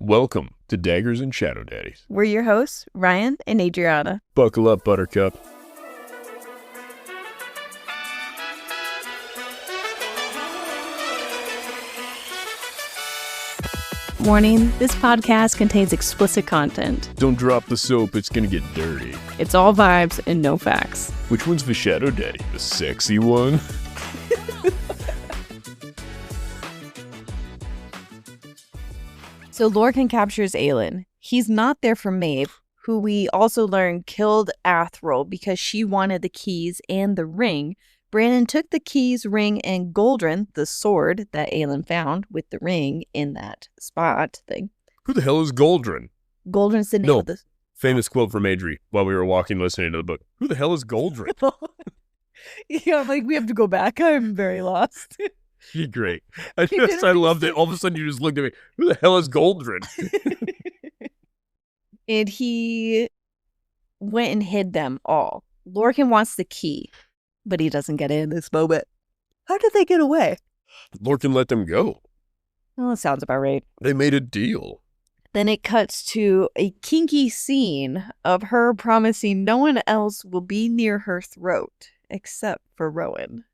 Welcome to Daggers and Shadow Daddies. We're your hosts, Ryan and Adriana. Buckle up, Buttercup. Warning, this podcast contains explicit content. Don't drop the soap, it's gonna get dirty. It's all vibes and no facts. Which one's the Shadow Daddy? The sexy one? So Lorcan captures Aelin. He's not there for Maeve, who we also learn killed Athril because she wanted the keys and the ring. Brandon took the keys, ring, and Goldrin, the sword that Aelin found with the ring in that spot thing. Who the hell is Goldrin? Goldrin's the name of the... Famous quote from Adri while we were walking listening to the book. Who the hell is Goldrin? Yeah, I'm like, we have to go back. I'm very lost. You're great. I loved it. All of a sudden you just looked at me. Who the hell is Goldrin? And he went and hid them all. Lorcan wants the key, but he doesn't get it in this moment. How did they get away? Lorcan let them go. Well, that sounds about right. They made a deal. Then it cuts to a kinky scene of her promising no one else will be near her throat except for Rowan.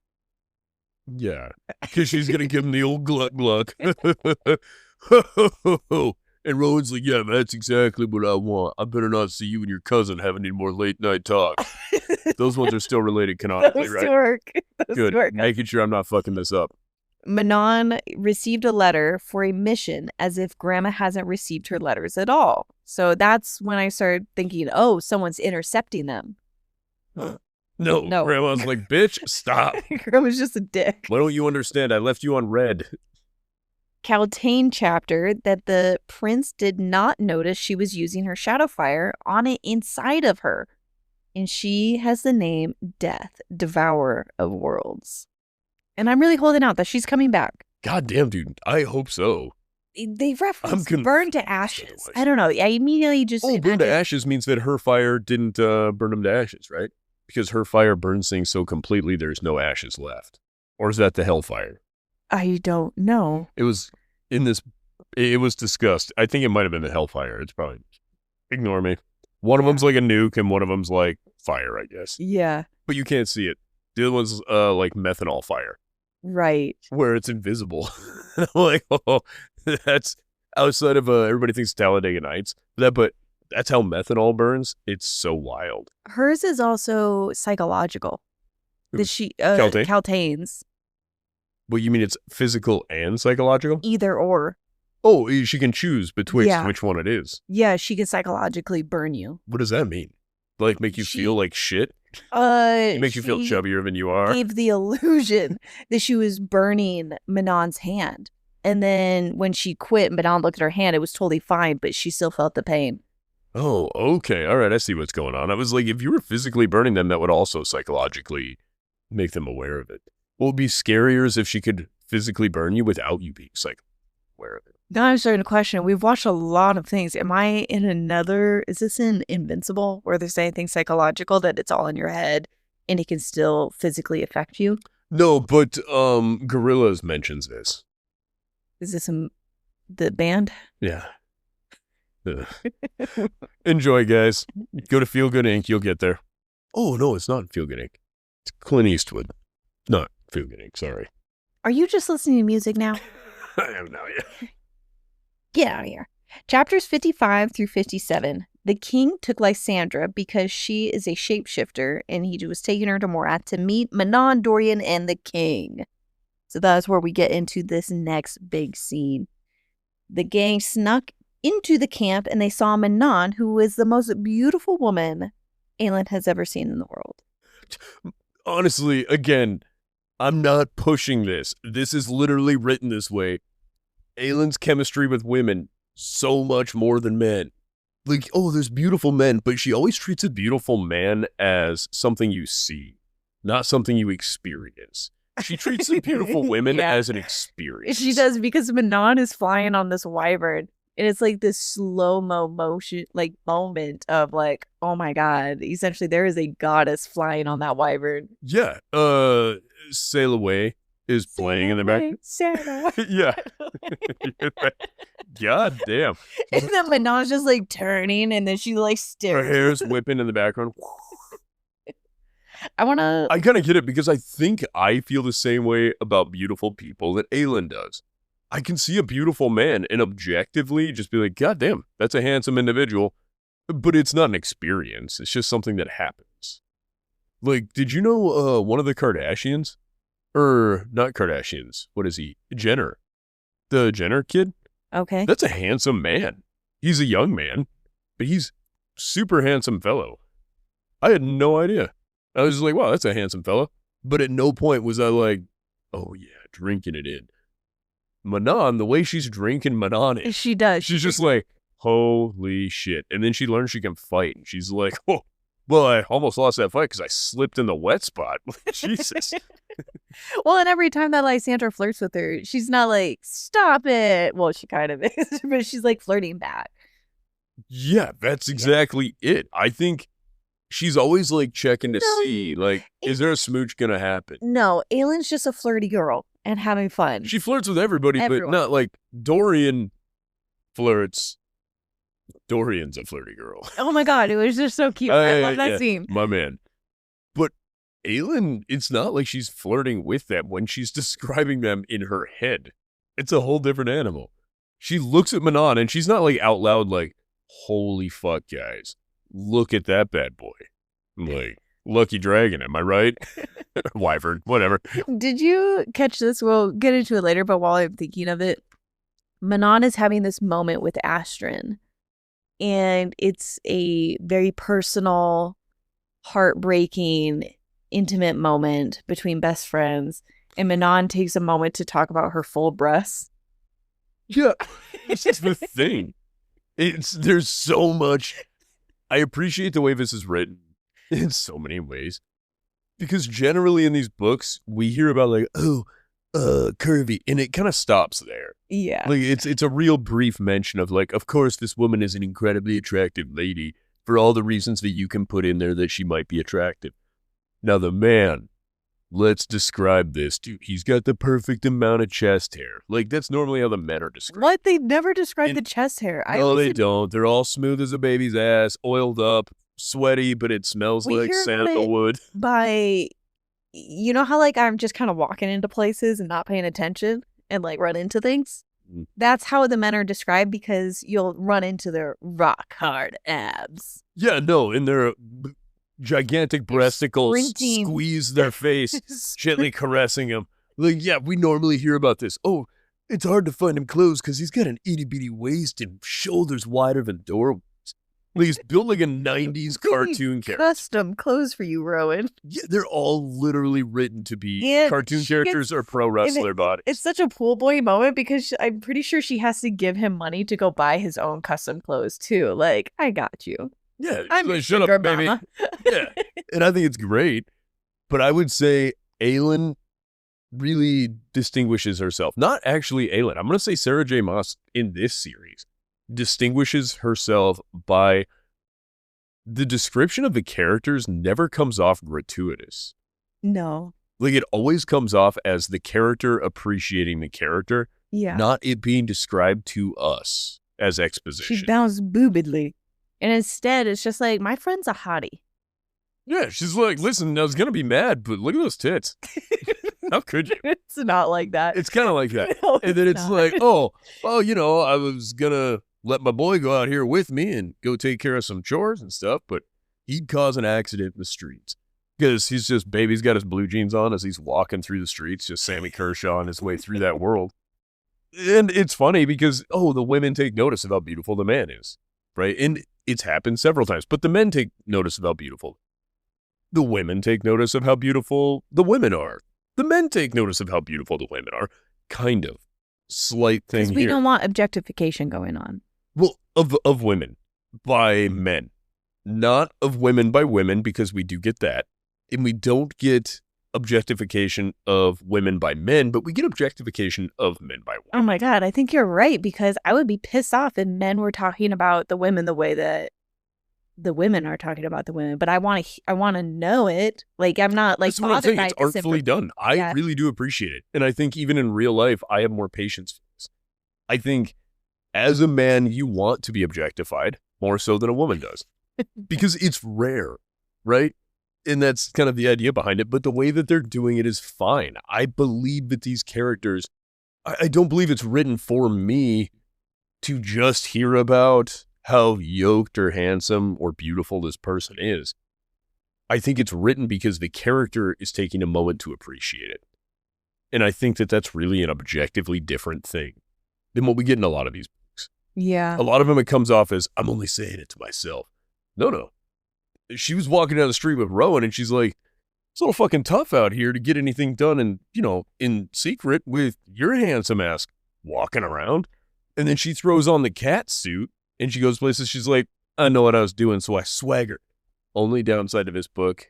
Yeah, because she's going to give him the old gluck gluck. And Rowan's like, yeah, that's exactly what I want. I better not see you and your cousin having any more late night talk. Those ones are still related canonically, right? Those work. Making sure I'm not fucking this up. Manon received a letter for a mission as if Grandma hasn't received her letters at all. So that's when I started thinking, oh, someone's intercepting them. No. Grandma's like, bitch, stop. Grandma's just a dick. Why don't you understand? I left you on red. Kaltain chapter that the prince did not notice she was using her shadow fire on it inside of her. And she has the name Death, Devourer of Worlds. And I'm really holding out that she's coming back. God damn, dude. I hope so. They reference burn to ashes. I don't know. I immediately just... burn to ashes means that her fire didn't burn them to ashes, right? Because her fire burns things so completely there's no ashes left. Or is that the hellfire? I don't know. It was discussed. I think it might have been the hellfire. It's probably... Ignore me. One of them's like a nuke and one of them's like fire, I guess. Yeah. But you can't see it. The other one's like methanol fire. Right. Where it's invisible. I'm like, oh, that's outside of everybody thinks Talladega Nights. But that's how methanol burns. It's so wild. Hers is also psychological. Kaltain's. Well, you mean it's physical and psychological? Either or. Oh, she can choose betwixt which one it is. Yeah, she can psychologically burn you. What does that mean? Like make you feel like shit? It makes you feel chubbier than you are? Gave the illusion that she was burning Manon's hand. And then when she quit, Manon looked at her hand. It was totally fine, but she still felt the pain. Oh, okay. All right. I see what's going on. I was like, if you were physically burning them, that would also psychologically make them aware of it. What would be scarier is if she could physically burn you without you being aware of it. Now I'm starting to question. We've watched a lot of things. Am I in is this in Invincible where there's anything psychological that it's all in your head and it can still physically affect you? No, but Gorillaz mentions this. Is this the band? Yeah. Enjoy, guys. Go to Feel Good Inc. You'll get there. Oh, no, it's not Feel Good Inc. It's Clint Eastwood. Not Feel Good Inc. Sorry. Are you just listening to music now? I am now, yeah. Get out of here. Chapters 55 through 57. The king took Lysandra because she is a shapeshifter, and he was taking her to Morath to meet Manon, Dorian, and the king. So that's where we get into this next big scene. The gang snuck into the camp, and they saw Manon, who was the most beautiful woman Aelin has ever seen in the world. Honestly, again, I'm not pushing this. This is literally written this way. Aelin's chemistry with women, so much more than men. Like, oh, there's beautiful men, but she always treats a beautiful man as something you see, not something you experience. She treats the beautiful women as an experience. She does, because Manon is flying on this wyvern. And it's like this slow-mo motion, like moment of like, oh my God, essentially there is a goddess flying on that wyvern. Yeah. Sail away. is playing in the back. Santa. Yeah. God damn. And then Manon's just like turning, and then she like Her stares. hair's whipping in the background. I kind of get it because I think I feel the same way about beautiful people that Aelin does. I can see a beautiful man and objectively just be like, God damn, that's a handsome individual. But it's not an experience. It's just something that happens. Like, did you know one of the Kardashians? Not Kardashians. What is he? Jenner. The Jenner kid? Okay. That's a handsome man. He's a young man, but he's super handsome fellow. I had no idea. I was just like, wow, that's a handsome fellow. But at no point was I like, oh yeah, drinking it in. Manon, the way she's drinking Manon is, She does. she's just like, holy shit. And then she learns she can fight. And she's like, oh, well, I almost lost that fight because I slipped in the wet spot. Jesus. Well, and every time that Lysandra flirts with her, she's not like, stop it. Well, she kind of is, but she's like flirting back. Yeah, that's exactly it. I think she's always like checking to see, like, is there a smooch gonna happen? No, Aelin's just a flirty girl and having fun. She flirts with everybody, Everyone. but not like Dorian flirts. Dorian's a flirty girl. Oh my God, it was just so cute. I love that Yeah, scene. my man. But Aelin, it's not like she's flirting with them when she's describing them in her head. It's a whole different animal. She looks at Manon and she's not like out loud like, holy fuck, guys. Look at that bad boy. I'm like, lucky dragon, am I right? Wyvern, whatever. Did you catch this? We'll get into it later, but while I'm thinking of it, Manon is having this moment with Astrid. And it's a very personal, heartbreaking, intimate moment between best friends. And Manon takes a moment to talk about her full breasts. Yeah, it's just the thing. There's so much. I appreciate the way this is written in so many ways. Because generally in these books, we hear about like, curvy, and it kind of stops there. Yeah. Like it's a real brief mention of like, of course, this woman is an incredibly attractive lady for all the reasons that you can put in there that she might be attractive. Now the man, let's describe this, dude. He's got the perfect amount of chest hair. Like that's normally how the men are described. What? They never describe the chest hair. No, they don't. They're all smooth as a baby's ass, oiled up, sweaty, but it smells like sandalwood. By, you know how like I'm just kind of walking into places and not paying attention and like run into things? That's how the men are described because you'll run into their rock hard abs. Yeah, no, and their gigantic breasticles squeeze their face, gently caressing him. Like, yeah, we normally hear about this. Oh, it's hard to find him clothes because he's got an itty-bitty waist and shoulders wider than doorways. Like, he's built like a 90s cartoon character. Custom clothes for you, Rowan. Yeah, they're all literally written to be cartoon characters or pro wrestler bodies. It's such a pool boy moment because I'm pretty sure she has to give him money to go buy his own custom clothes too. Like, I got you. Yeah, I'm like, shut up, baby. Yeah, and I think it's great. But I would say Aelin really distinguishes herself. Not actually Aelin. I'm going to say Sarah J. Maas in this series distinguishes herself by the description of the characters never comes off gratuitous. No. Like it always comes off as the character appreciating the character, not it being described to us as exposition. She bounced boobedly. And instead, it's just like, my friend's a hottie. Yeah, she's like, listen, I was going to be mad, but look at those tits. How could you? It's not like that. It's kind of like that. No, and then it's like, oh, well, you know, I was going to let my boy go out here with me and go take care of some chores and stuff, but he'd cause an accident in the streets. Because he's just, baby's got his blue jeans on as he's walking through the streets, just Sammy Kershaw on his way through that world. And it's funny because, the women take notice of how beautiful the man is, right? And it's happened several times, but the men take notice of how beautiful. The women take notice of how beautiful the women are. The men take notice of how beautiful the women are. Kind of. Slight thing here. We don't want objectification going on. Well, of women by men. Not of women by women, because we do get that. And we don't get objectification of women by men, but we get objectification of men by women. Oh my God, I think you're right, because I would be pissed off if men were talking about the women the way that the women are talking about the women, but I want to know it. Like, I'm not like That's what I'm saying. It's bothered by artfully done. I really do appreciate it. And I think even in real life, I have more patience for this. I think as a man, you want to be objectified more so than a woman does because it's rare, right? And that's kind of the idea behind it. But the way that they're doing it is fine. I believe that these characters, I don't believe it's written for me to just hear about how yoked or handsome or beautiful this person is. I think it's written because the character is taking a moment to appreciate it. And I think that that's really an objectively different thing than what we get in a lot of these books. Yeah. A lot of them, it comes off as, I'm only saying it to myself. No. She was walking down the street with Rowan and she's like, it's a little fucking tough out here to get anything done and, in secret with your handsome ass walking around. And then she throws on the cat suit and she goes places. She's like, I know what I was doing, so I swagger. Only downside of this book,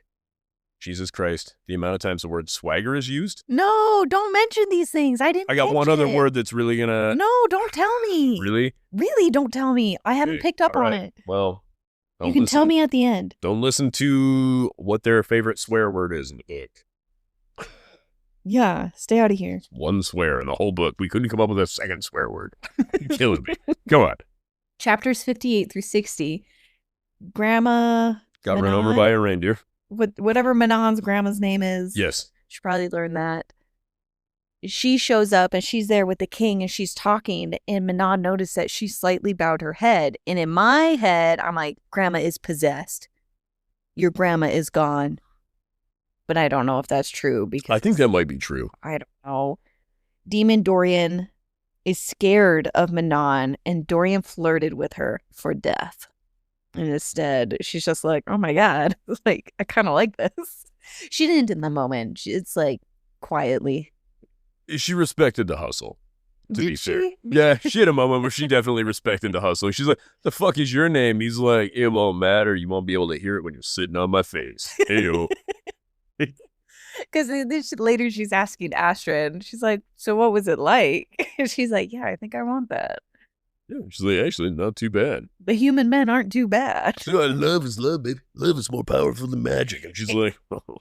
Jesus Christ, the amount of times the word swagger is used. No, don't mention these things. I got one other word that's really gonna. No, don't tell me. Really? Really, don't tell me. I haven't picked up on it. Well, you can tell me at the end. Don't listen to what their favorite swear word is in the book. Yeah, stay out of here. One swear in the whole book. We couldn't come up with a second swear word. You're killing me. Go on. Chapters 58 through 60. Grandma got run over by a reindeer. Whatever Manon's grandma's name is. Yes. She probably learned that. She shows up and she's there with the king and she's talking, and Manon noticed that she slightly bowed her head. And in my head, I'm like, grandma is possessed. Your grandma is gone. But I don't know if that's true because I think that might be true. I don't know. Demon Dorian is scared of Manon, and Dorian flirted with her for death. And instead, she's just like, oh my God, like, I kind of like this. She didn't in the moment. It's like quietly. She respected the hustle, to be fair. She? Yeah, she had a moment where she definitely respected the hustle. She's like, the fuck is your name? He's like, it won't matter. You won't be able to hear it when you're sitting on my face. Hey-o. Because later she's asking Astrid, and she's like, so what was it like? And she's like, yeah, I think I want that. Yeah, she's like, actually, not too bad. The human men aren't too bad. Love is love, baby. Love is more powerful than magic. And she's like, oh.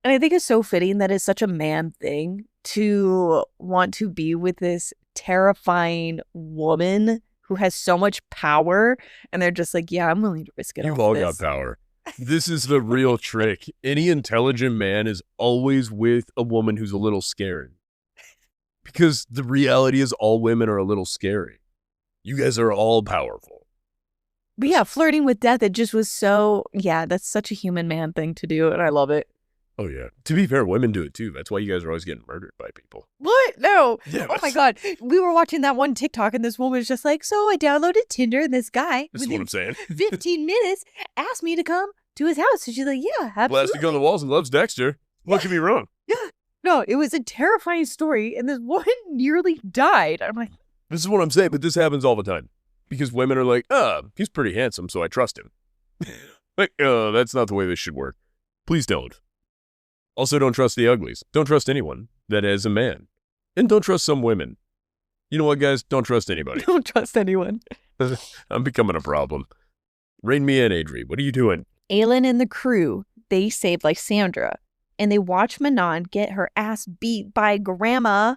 And I think it's so fitting that it's such a man thing to want to be with this terrifying woman who has so much power. And they're just like, yeah, I'm willing to risk it. You've all got power. This is the real trick. Any intelligent man is always with a woman who's a little scary. Because the reality is all women are a little scary. You guys are all powerful. But yeah, flirting with death, it just was so, that's such a human man thing to do. And I love it. Oh, yeah. To be fair, women do it too. That's why you guys are always getting murdered by people. What? No. Yeah, oh my God. We were watching that one TikTok and this woman was just like, so I downloaded Tinder and this guy, that's what I'm saying, 15 minutes, asked me to come to his house. And she's like, yeah, absolutely. Plastic on the walls and loves Dexter. What could be wrong? Yeah. No, it was a terrifying story. And this woman nearly died. I'm like, this is what I'm saying, but this happens all the time. Because women are like, he's pretty handsome, so I trust him. Like, that's not the way this should work. Please don't. Also, don't trust the uglies. Don't trust anyone that is a man. And don't trust some women. You know what, guys? Don't trust anybody. Don't trust anyone. I'm becoming a problem. Rein me in, Adri. What are you doing? Aelin and the crew, they saved Lysandra. And they watched Manon get her ass beat by Grandma,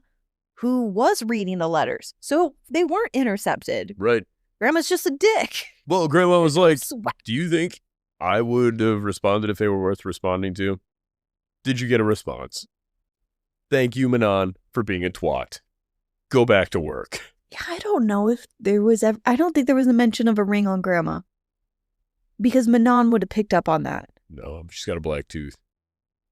who was reading the letters. So they weren't intercepted. Right. Grandma's just a dick. Well, Grandma was like, do you think I would have responded if they were worth responding to? Did you get a response? Thank you, Manon, for being a twat. Go back to work. Yeah, I don't know if there was ever... I don't think there was a mention of a ring on Grandma. Because Manon would have picked up on that. No, she's got a black tooth.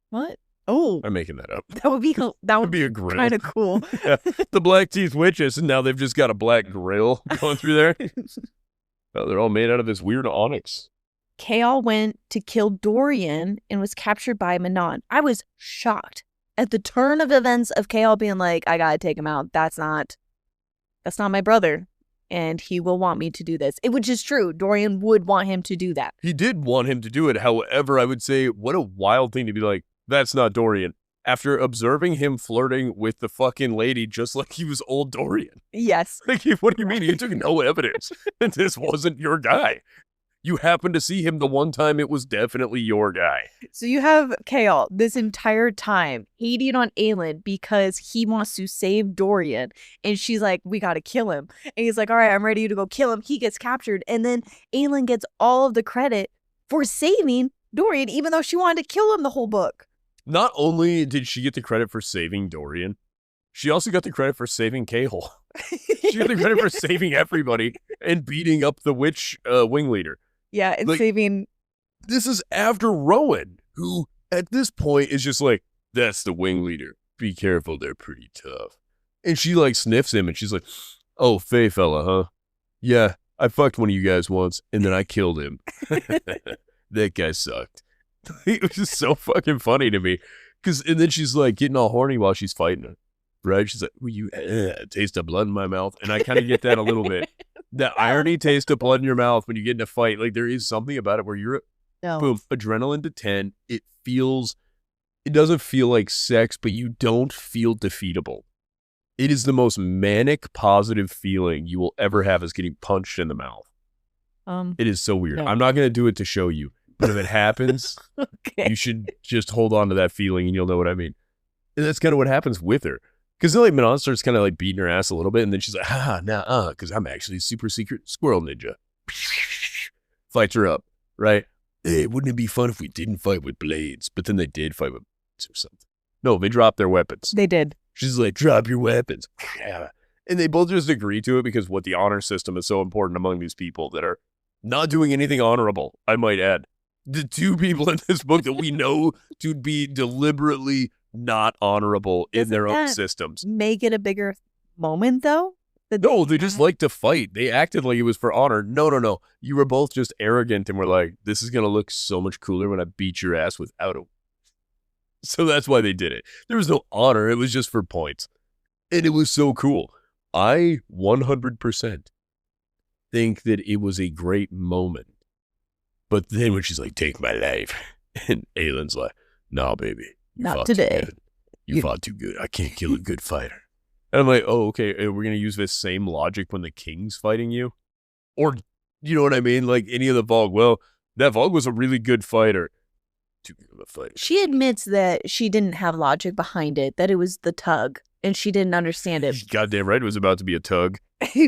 What? Oh. I'm making that up. That would be a grill. Kind of cool. Yeah, the black teeth witches, and now they've just got a black grill going through there. Oh, they're all made out of this weird onyx. Chaol went to kill Dorian and was captured by Manon. I was shocked at the turn of events of Chaol being like, I gotta take him out. That's not my brother. And he will want me to do this. Which is true. Dorian would want him to do that. He did want him to do it. However, I would say, what a wild thing to be like, that's not Dorian. After observing him flirting with the fucking lady just like he was old Dorian. Yes. Like, what do you mean? You took no evidence. This wasn't your guy. You happened to see him the one time it was definitely your guy. So you have Kale this entire time hating on Aelin because he wants to save Dorian. And she's like, we got to kill him. And he's like, all right, I'm ready to go kill him. He gets captured. And then Aelin gets all of the credit for saving Dorian, even though she wanted to kill him the whole book. Not only did she get the credit for saving Dorian, she also got the credit for saving Cahill. She got the credit for saving everybody and beating up the witch wing leader. Yeah, and saving... This is after Rowan, who at this point is just like, that's the wing leader. Be careful, they're pretty tough. And she like sniffs him and she's like, oh, Faye fella, huh? Yeah, I fucked one of you guys once and then I killed him. That guy sucked. It was just so fucking funny to me. And then she's like getting all horny while she's fighting her. Right? She's like, well, you taste of blood in my mouth. And I kind of get that a little bit. That irony, taste of blood in your mouth when you get in a fight. Like there is something about it where you're, boom, adrenaline to 10. It doesn't feel like sex, but you don't feel defeatable. It is the most manic, positive feeling you will ever have is getting punched in the mouth. It is so weird. No. I'm not going to do it to show you, but if it happens, okay, you should just hold on to that feeling and you'll know what I mean. And that's kind of what happens with her. Because then like Manon starts kind of like beating her ass a little bit, and then she's like, because I'm actually a super secret squirrel ninja. Fights her up, right? Hey, wouldn't it be fun if we didn't fight with blades? But then they did fight with blades or something. No, they dropped their weapons. They did. She's like, drop your weapons. And they both just agree to it because what the honor system is so important among these people that are not doing anything honorable, I might add. The two people in this book that we know to be deliberately not honorable in their own systems. Make it a bigger moment, though? No, they just like to fight. They acted like it was for honor. No. You were both just arrogant and were like, this is going to look so much cooler when I beat your ass without a... So that's why they did it. There was no honor. It was just for points. And it was so cool. I 100% think that it was a great moment. But then when she's like, take my life, and Aelin's like, nah, baby. Not today. You fought too good. I can't kill a good fighter. And I'm like, oh, okay. We're going to use this same logic when the king's fighting you? Or, you know what I mean? Like any of the Vogue. Well, that Vogue was a really good fighter. Too good of a fighter. She admits that she didn't have logic behind it, that it was the tug, and she didn't understand it. Goddamn right it was about to be a tug.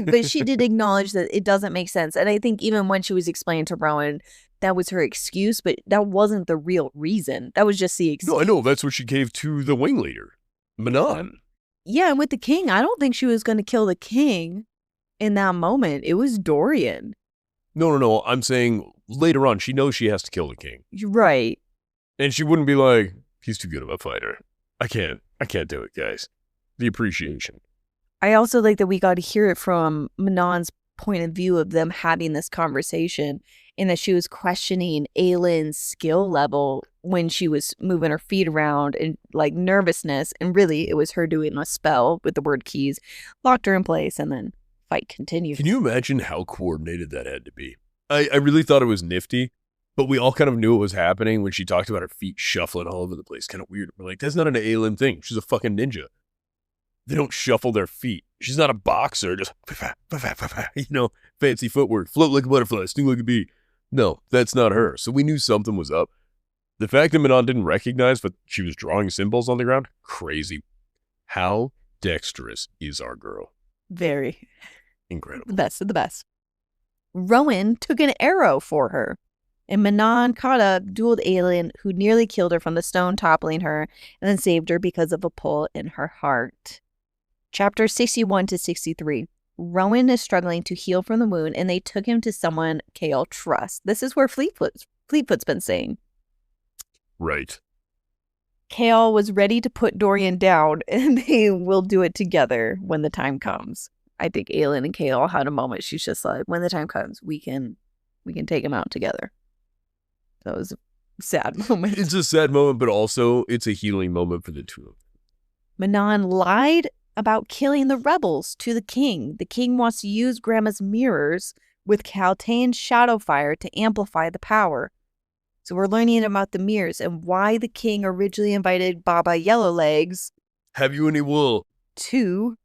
But she did acknowledge that it doesn't make sense. And I think even when she was explaining to Rowan, that was her excuse, but that wasn't the real reason. That was just the excuse. No, I know. That's what she gave to the wing leader, Manon. Yeah, and with the king, I don't think she was going to kill the king in that moment. It was Dorian. No. I'm saying later on, she knows she has to kill the king. You're right. And she wouldn't be like, he's too good of a fighter. I can't do it, guys. The appreciation. I also like that we got to hear it from Manon's point of view of them having this conversation, and that she was questioning Aelin's skill level when she was moving her feet around and like nervousness. And really, it was her doing a spell with the word keys, locked her in place, and then fight continued. Can you imagine how coordinated that had to be? I really thought it was nifty, but we all kind of knew it was happening when she talked about her feet shuffling all over the place. Kind of weird. We're like, that's not an Aelin thing. She's a fucking ninja. They don't shuffle their feet. She's not a boxer. Just, fancy footwork. Float like a butterfly. Sting like a bee. No, that's not her. So we knew something was up. The fact that Manon didn't recognize, but she was drawing symbols on the ground, crazy. How dexterous is our girl? Very. Incredible. The best of the best. Rowan took an arrow for her, and Manon caught up, dueled Aelin, who nearly killed her from the stone toppling her, and then saved her because of a pull in her heart. Chapter 61 to 63. Rowan is struggling to heal from the wound, and they took him to someone Kale trusts. This is where Fleetfoot's been saying. Right. Kale was ready to put Dorian down, and they will do it together when the time comes. I think Aelin and Kale had a moment. She's just like, when the time comes, we can take him out together. That was a sad moment. It's a sad moment, but also it's a healing moment for the two of them. Manon lied about killing the rebels to the king. The king wants to use Grandma's mirrors with Kaltain's shadow fire to amplify the power. So we're learning about the mirrors and why the king originally invited Baba Yellowlegs. Have you any wool? To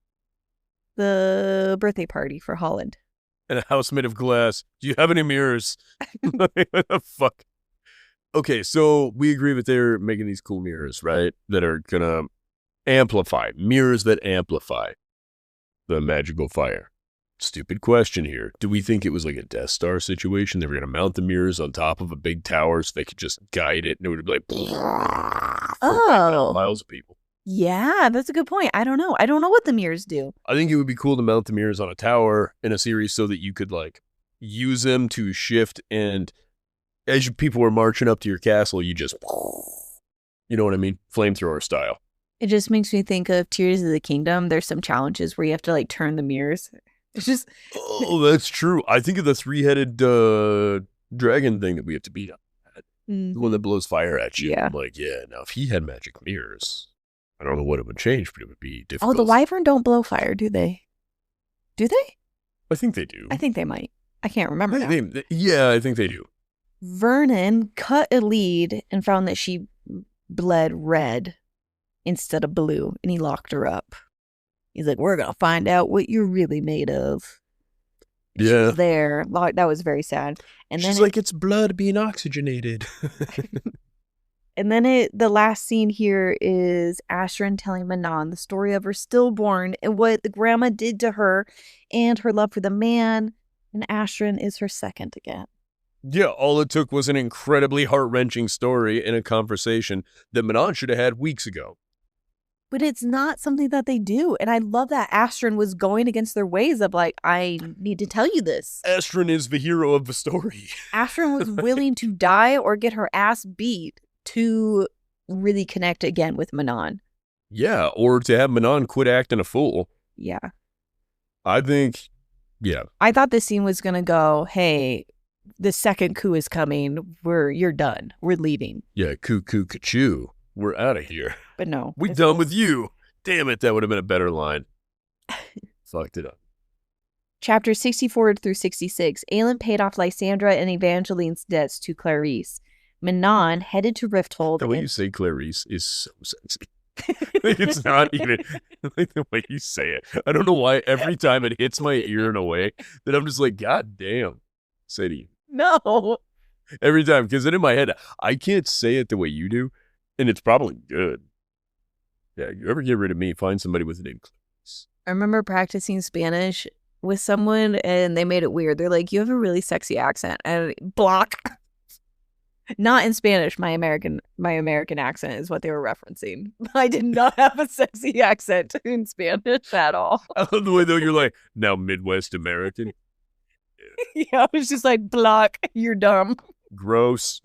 the birthday party for Holland. And a house made of glass. Do you have any mirrors? What the fuck? Okay, so we agree that they're making these cool mirrors, right? That are gonna amplify. Mirrors that amplify the magical fire. Stupid question here. Do we think it was like a Death Star situation? They were going to mount the mirrors on top of a big tower so they could just guide it and it would be like, Oh, miles of people. yeah, that's a good point. I don't know. I don't know what the mirrors do. I think it would be cool to mount the mirrors on a tower in a series so that you could like use them to shift, and as people were marching up to your castle, you just, you know what I mean? Flamethrower style. It just makes me think of Tears of the Kingdom. There's some challenges where you have to like turn the mirrors. It's just. Oh, that's true. I think of the 3-headed dragon thing that we have to beat up. The one that blows fire at you. Yeah. I'm like, yeah, now if he had magic mirrors, I don't know what it would change, but it would be difficult. Oh, the wyvern don't blow fire, do they? Do they? I think they do. I think they might. I can't remember now. Yeah, I think they do. Vernon cut a lead and found that she bled red instead of blue, and he locked her up. He's like, we're going to find out what you're really made of. And she was there. That was very sad. And she's then like, it's blood being oxygenated. And then the last scene here is Ashrin telling Manon the story of her stillborn and what the grandma did to her and her love for the man. And Ashrin is her second again. Yeah, all it took was an incredibly heart-wrenching story and a conversation that Manon should have had weeks ago. But it's not something that they do. And I love that Ashrin was going against their ways of like, I need to tell you this. Ashrin is the hero of the story. Ashrin was willing to die or get her ass beat to really connect again with Manon. Yeah, or to have Manon quit acting a fool. Yeah. I think, yeah. I thought this scene was going to go, hey, the second coup is coming. You're done. We're leaving. Yeah, cuckoo, ka-choo. We're out of here. But no. We done with you. Damn it, that would have been a better line. Fucked it up. Chapter 64 through 66. Aelin paid off Lysandra and Evangeline's debts to Clarice. Manon headed to Rifthold. The way you say Clarice is so sexy. It's not even like the way you say it. I don't know why every time it hits my ear in a way that I'm just like, God damn, Sadie. No. Every time, because then in my head, I can't say it the way you do, and it's probably good. Yeah, you ever get rid of me, find somebody with a name Clarice. I remember practicing Spanish with someone, and they made it weird. They're like, you have a really sexy accent. And block. Not in Spanish. My American accent is what they were referencing. I did not have a sexy accent in Spanish at all. I love the way, though, you're like, now Midwest American. Yeah, I was just like, block, you're dumb. Gross.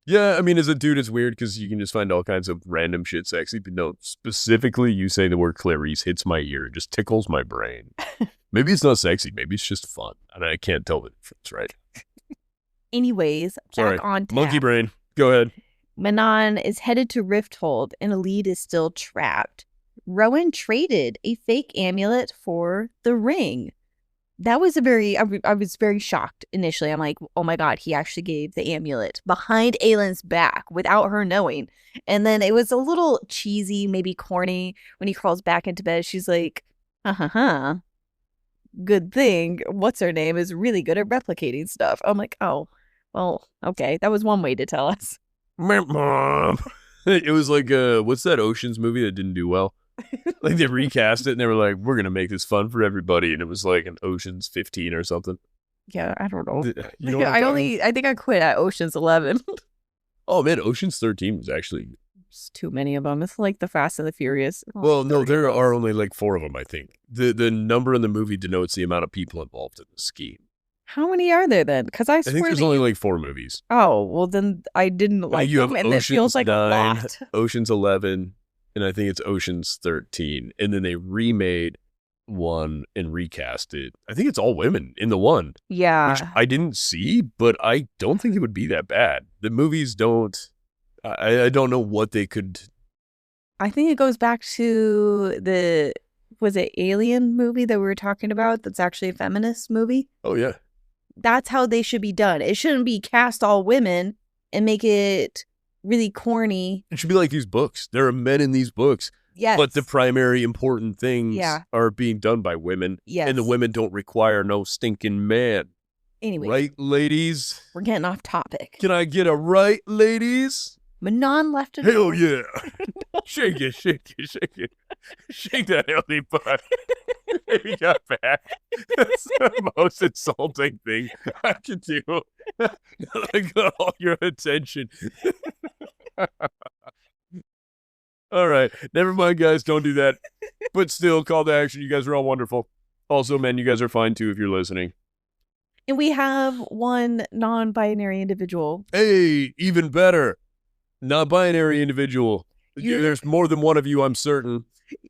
Yeah, I mean, as a dude, it's weird because you can just find all kinds of random shit sexy. But no, specifically, you saying the word Clarice hits my ear. It just tickles my brain. Maybe it's not sexy. Maybe it's just fun. And I can't tell the difference, right? Anyways, back on task. Monkey brain. Go ahead. Manon is headed to Rifthold, and Elide is still trapped. Rowan traded a fake amulet for the ring. That was I was very shocked initially. I'm like, oh my God, he actually gave the amulet behind Aelin's back without her knowing. And then it was a little cheesy, maybe corny. When he crawls back into bed, she's like, good thing, what's her name, is really good at replicating stuff. I'm like, oh, well, okay. That was one way to tell us. Mom. It was like, what's that Oceans movie that didn't do well? Like they recast it and they were like, we're going to make this fun for everybody. And it was like an Oceans 15 or something. Yeah, I don't know. You know I think I quit at Oceans 11. Oh man, Oceans 13 was actually... There's too many of them. It's like the Fast and the Furious. Well, no, there are only like 4 of them, I think. The number in the movie denotes the amount of people involved in the scheme. How many are there then? Because I swear think there's only like 4 movies. Oh, well then I didn't like you them, have and Oceans it feels like 9, a lot. Oceans 11, and I think it's Oceans 13. And then they remade one and recast it. I think it's all women in the one. Yeah. Which I didn't see, but I don't think it would be that bad. The movies don't... I don't know what they could... I think it goes back to was it Alien movie that we were talking about that's actually a feminist movie? Oh, yeah. That's how they should be done. It shouldn't be cast all women and make it really corny. It should be like these books. There are men in these books Yes. But the primary important things Yeah. are being done by women. Yes. And the women don't require no stinking man. Anyway, Right, ladies? we're getting off topic. Can I get a right, ladies? Manon left it. Hell yeah. Shake it, shake it, shake it. Shake that healthy butt. You got back. That's the most insulting thing I can do. I got all your attention. All right. Never mind, guys. Don't do that. But still, call to action. You guys are all wonderful. Also, men, you guys are fine too if you're listening. And we have one non-binary individual. Hey, even better. Non-binary individual. There's more than one of you, I'm certain.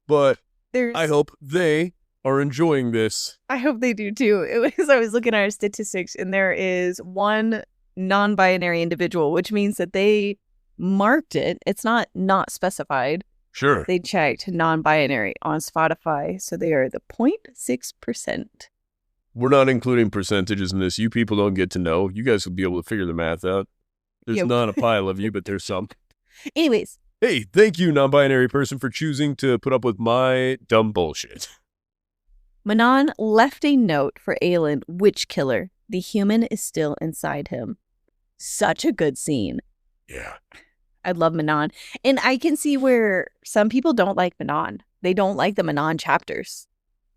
But I hope they are enjoying this. I hope they do too. I was looking at our statistics, and there is one non-binary individual, which means that they marked it. It's not specified. Sure. They checked non-binary on Spotify, so they are the 0.6%. We're not including percentages in this. You people don't get to know. You guys will be able to figure the math out. There's not a pile of you, but there's some. Anyways. Hey, thank you, non-binary person, for choosing to put up with my dumb bullshit. Manon left a note for Aelin, witch killer. The human is still inside him. Such a good scene. Yeah. I love Manon. And I can see where some people don't like Manon. They don't like the Manon chapters.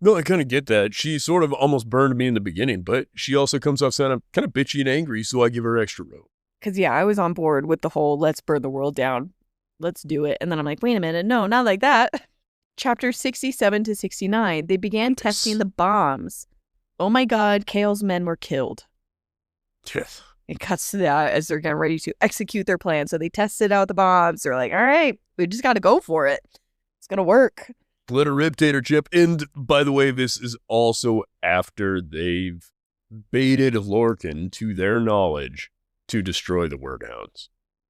No, I kind of get that. She sort of almost burned me in the beginning, but she also comes off sounding kind of bitchy and angry, so I give her extra rope. Because, I was on board with the whole let's burn the world down. Let's do it. And then I'm like, wait a minute. No, not like that. Chapter 67 to 69. They began testing the bombs. Oh my God, Chaol's men were killed. Yes. It cuts to that as they're getting ready to execute their plan. So they tested out the bombs. They're like, all right, we just got to go for it. It's going to work. Let her rip, Tater Chip. And by the way, this is also after they've baited Lorcan, to their knowledge, to destroy the Wordhounds.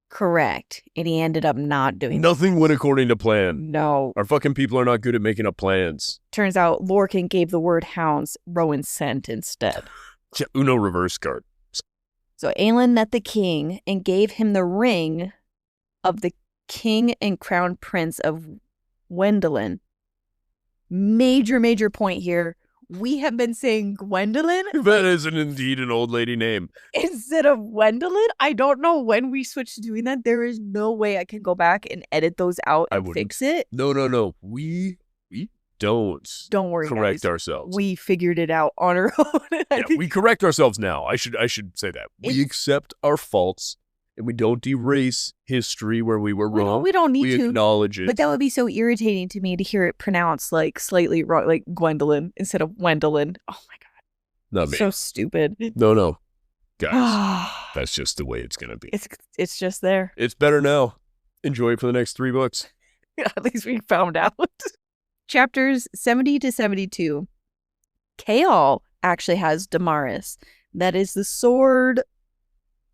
Correct. And he ended up not doing Nothing went according to plan. No. Our fucking people are not good at making up plans. Turns out Lorcan gave the word hounds Rowan sent instead. Uno reverse card. So Aelin met the king and gave him the ring of the king and crown prince of Gwendolyn. Major point here. We have been saying Gwendolyn. That isn't indeed an old lady name. Instead of Gwendolyn. I don't know when we switched to doing that. There is no way I can go back and edit those out and fix it. No. We don't worry, correct guys. ourselves. We figured it out on our own. We correct ourselves now. I should say that. We accept our faults and we don't erase history where we were wrong. We don't need to. We acknowledge it. But that would be so irritating to me to hear it pronounced like slightly wrong, like Gwendolyn instead of Gwendolyn. Oh my God. Not me. So stupid. No. Guys, that's just the way it's going to be. It's just there. It's better now. Enjoy it for the next 3 books. At least we found out. Chapters 70 to 72. Chaol actually has Damaris. That is the sword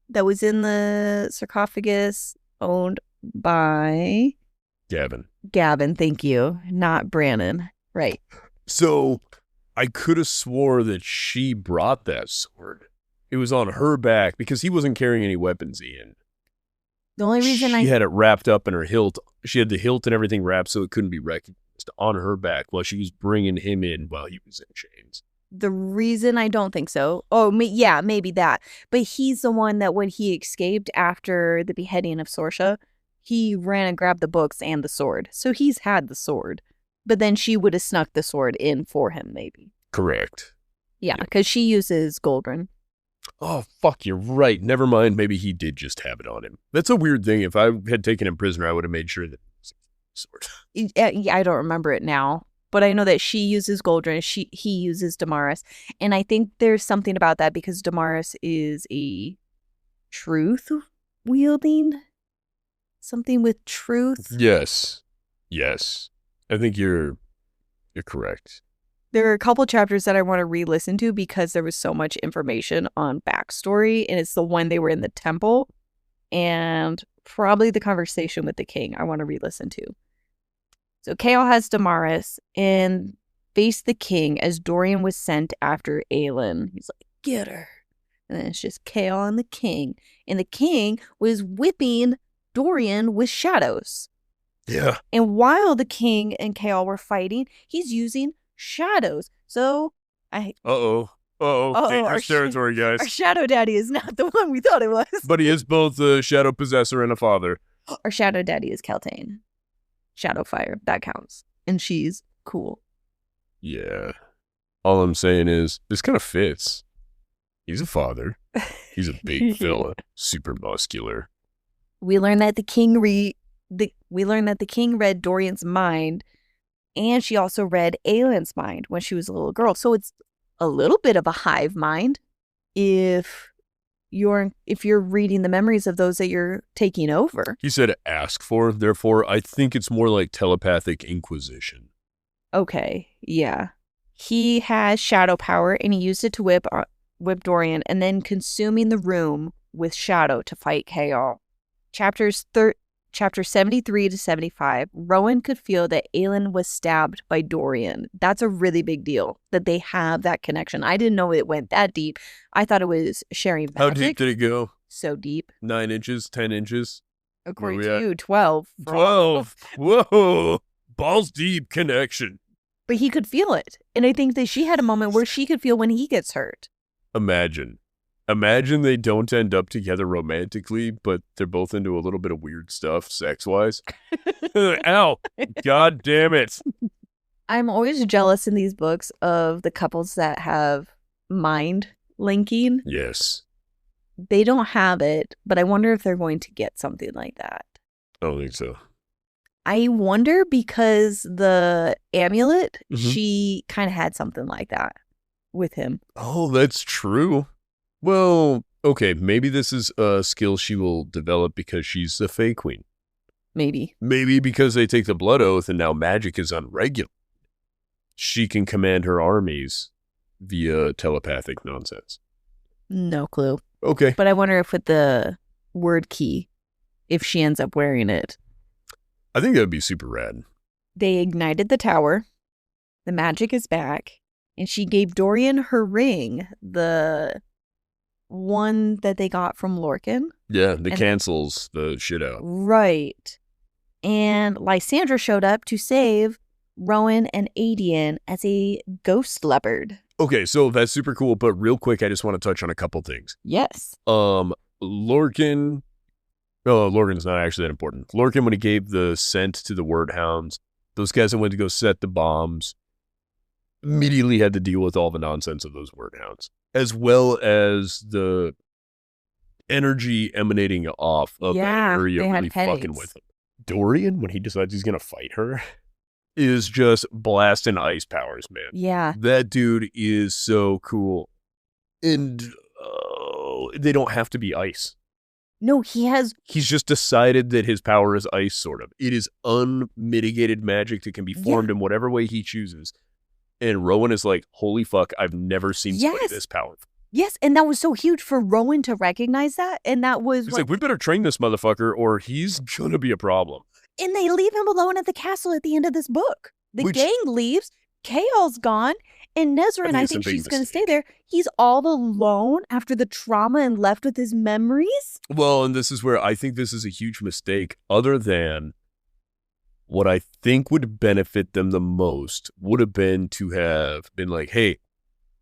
that was in the sarcophagus owned by Gavin, thank you. Not Brannon. Right. So I could have swore that she brought that sword. It was on her back because he wasn't carrying any weapons, Ian. The only reason she had it wrapped up in her hilt. She had the hilt and everything wrapped so it couldn't be recognized on her back while she was bringing him in while he was in chains. The reason I don't think so. Oh, yeah, maybe that. But he's the one that when he escaped after the beheading of Sorsha, he ran and grabbed the books and the sword. So he's had the sword. But then she would have snuck the sword in for him, maybe. Correct. Yeah, because she uses Goldrun. Oh, fuck, you're right. Never mind. Maybe he did just have it on him. That's a weird thing. If I had taken him prisoner, I would have made sure that it was a sword. Yeah, I don't remember it now. But I know that she uses Goldrun. He uses Damaris. And I think there's something about that because Damaris is a truth wielding. Something with truth. Yes. I think you're correct. There are a couple chapters that I want to re-listen to because there was so much information on backstory. And it's the one they were in the temple. And probably the conversation with the king I want to re-listen to. So Chaol has Damaris and faced the king as Dorian was sent after Aelin. He's like, get her. And then it's just Chaol and the king. And the king was whipping Dorian with shadows. Yeah. And while the king and Kaol were fighting, he's using shadows. So Uh-oh. Uh-oh. our Dangerous territory, guys. shadow daddy is not the one we thought it was. But he is both a shadow possessor and a father. Our shadow daddy is Keltane. Shadowfire, that counts. And she's cool. Yeah. All I'm saying is, this kind of fits. He's a father. He's a big fella. Super muscular. We learned that the king read Dorian's mind, and she also read Aylin's mind when she was a little girl. So it's a little bit of a hive mind if you're reading the memories of those that you're taking over. He said ask for, therefore I think it's more like telepathic inquisition. Okay, yeah. He has shadow power, and he used it to whip Dorian, and then consuming the room with shadow to fight Kaol. Chapters 73 to 75, Rowan could feel that Aelin was stabbed by Dorian. That's a really big deal that they have that connection. I didn't know it went that deep. I thought it was sharing magic. How deep did it go? So deep. 9 inches, 10 inches? According to you, 12. 12. Whoa. Balls deep connection. But he could feel it. And I think that she had a moment where she could feel when he gets hurt. Imagine they don't end up together romantically, but they're both into a little bit of weird stuff sex-wise. Ow. God damn it. I'm always jealous in these books of the couples that have mind linking. Yes. They don't have it, but I wonder if they're going to get something like that. I don't think so. I wonder because the amulet, she kind of had something like that with him. Oh, that's true. Well, okay, maybe this is a skill she will develop because she's the Fae Queen. Maybe. Maybe because they take the blood oath and now magic is unregulated. She can command her armies via telepathic nonsense. No clue. Okay. But I wonder if with the word key, if she ends up wearing it. I think that would be super rad. They ignited the tower. The magic is back. And she gave Dorian her ring, the one that they got from Lorcan. Yeah, cancels the shit out. Right. And Lysandra showed up to save Rowan and Adian as a ghost leopard. Okay, so that's super cool, but real quick, I just want to touch on a couple things. Yes. Lorcan... Oh, Lorcan's not actually that important. Lorcan, when he gave the scent to the word hounds, those guys that went to go set the bombs immediately had to deal with all the nonsense of those word hounds, as well as the energy emanating off of that area really fucking with him. Dorian, when he decides he's going to fight her, is just blasting ice powers, man. Yeah. That dude is so cool. And they don't have to be ice. No, he's just decided that his power is ice, sort of. It is unmitigated magic that can be formed in whatever way he chooses. And Rowan is like, holy fuck, I've never seen somebody this powerful. Yes, and that was so huge for Rowan to recognize that. And that was... He's like, we better train this motherfucker or he's gonna be a problem. And they leave him alone at the castle at the end of this book. The gang leaves, Kaol's gone, and Nezrin, I think she's going to stay there. He's all alone after the trauma and left with his memories. Well, and this is where I think this is a huge mistake, other than what I think would benefit them the most would have been to have been like, hey,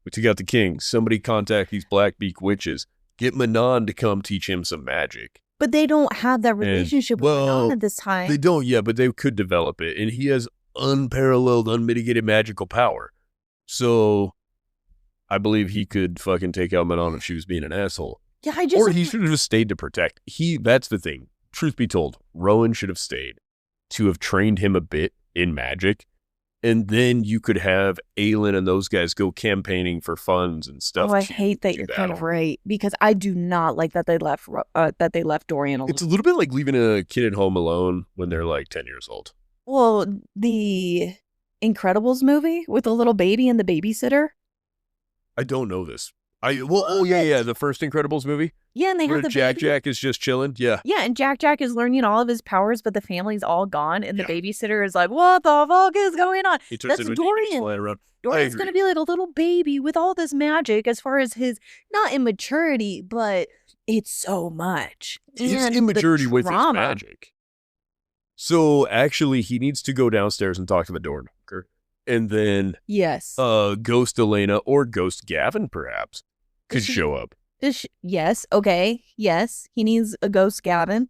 we took out the king. Somebody contact these Blackbeak witches. Get Manon to come teach him some magic. But they don't have that relationship with Manon at this time. They don't, yeah, but they could develop it. And he has unparalleled, unmitigated magical power. So I believe he could fucking take out Manon if she was being an asshole. Yeah, or he should have just stayed to protect. That's the thing. Truth be told, Rowan should have stayed to have trained him a bit in magic. And then you could have Aelin and those guys go campaigning for funds and stuff. Oh, I hate that you're kind of right, because I do not like that they left Dorian alone. It's a little bit like leaving a kid at home alone when they're like 10 years old. Well, the Incredibles movie with the little baby and the babysitter. I don't know this. The first Incredibles movie. Yeah, and they have the Jack is just chilling. Yeah. Yeah, and Jack is learning all of his powers, but the family's all gone, and the babysitter is like, "What the fuck is going on?" That's Dorian. Dorian's gonna be like a little baby with all this magic, as far as his not immaturity, but it's so much. His immaturity with his magic. So actually, he needs to go downstairs and talk to the door knocker, and then Yes. Ghost Elena or Ghost Gavin perhaps could She- show up. Yes. Okay. Yes. He needs a ghost Gavin.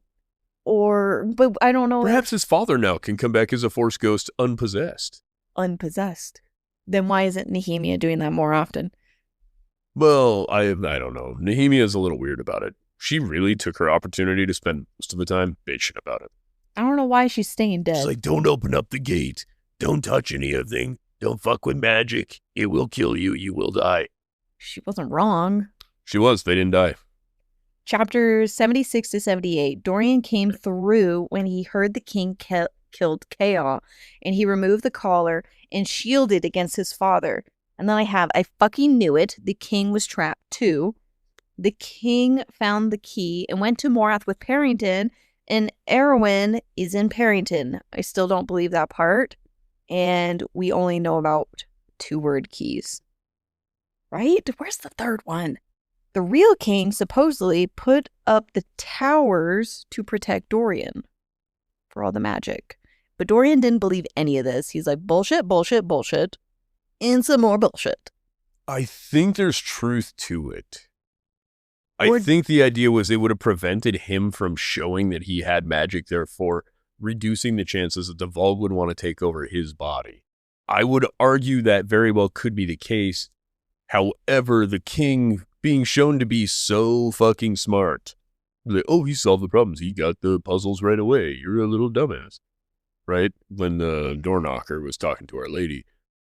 But I don't know. Perhaps his father now can come back as a Force ghost unpossessed. Unpossessed. Then why isn't Nehemia doing that more often? Well, I don't know. Nehemia's a little weird about it. She really took her opportunity to spend most of the time bitching about it. I don't know why she's staying dead. She's like, don't open up the gate. Don't touch anything. Don't fuck with magic. It will kill you. You will die. She wasn't wrong. She was. They didn't die. Chapters 76 to 78. Dorian came through when he heard the king killed Chaos, and he removed the collar and shielded against his father. And then I fucking knew it. The king was trapped too. The king found the key and went to Morath with Parrington, and Erwin is in Parrington. I still don't believe that part. And we only know about 2-word keys. Right? Where's the third one? The real king supposedly put up the towers to protect Dorian for all the magic. But Dorian didn't believe any of this. He's like, bullshit, bullshit, bullshit, and some more bullshit. I think there's truth to it. I think the idea was it would have prevented him from showing that he had magic, therefore reducing the chances that the Vogue would want to take over his body. I would argue that very well could be the case. However, the king being shown to be so fucking smart, like, oh, he solved the problems. He got the puzzles right away. You're a little dumbass. Right? When the door knocker was talking to Our Lady.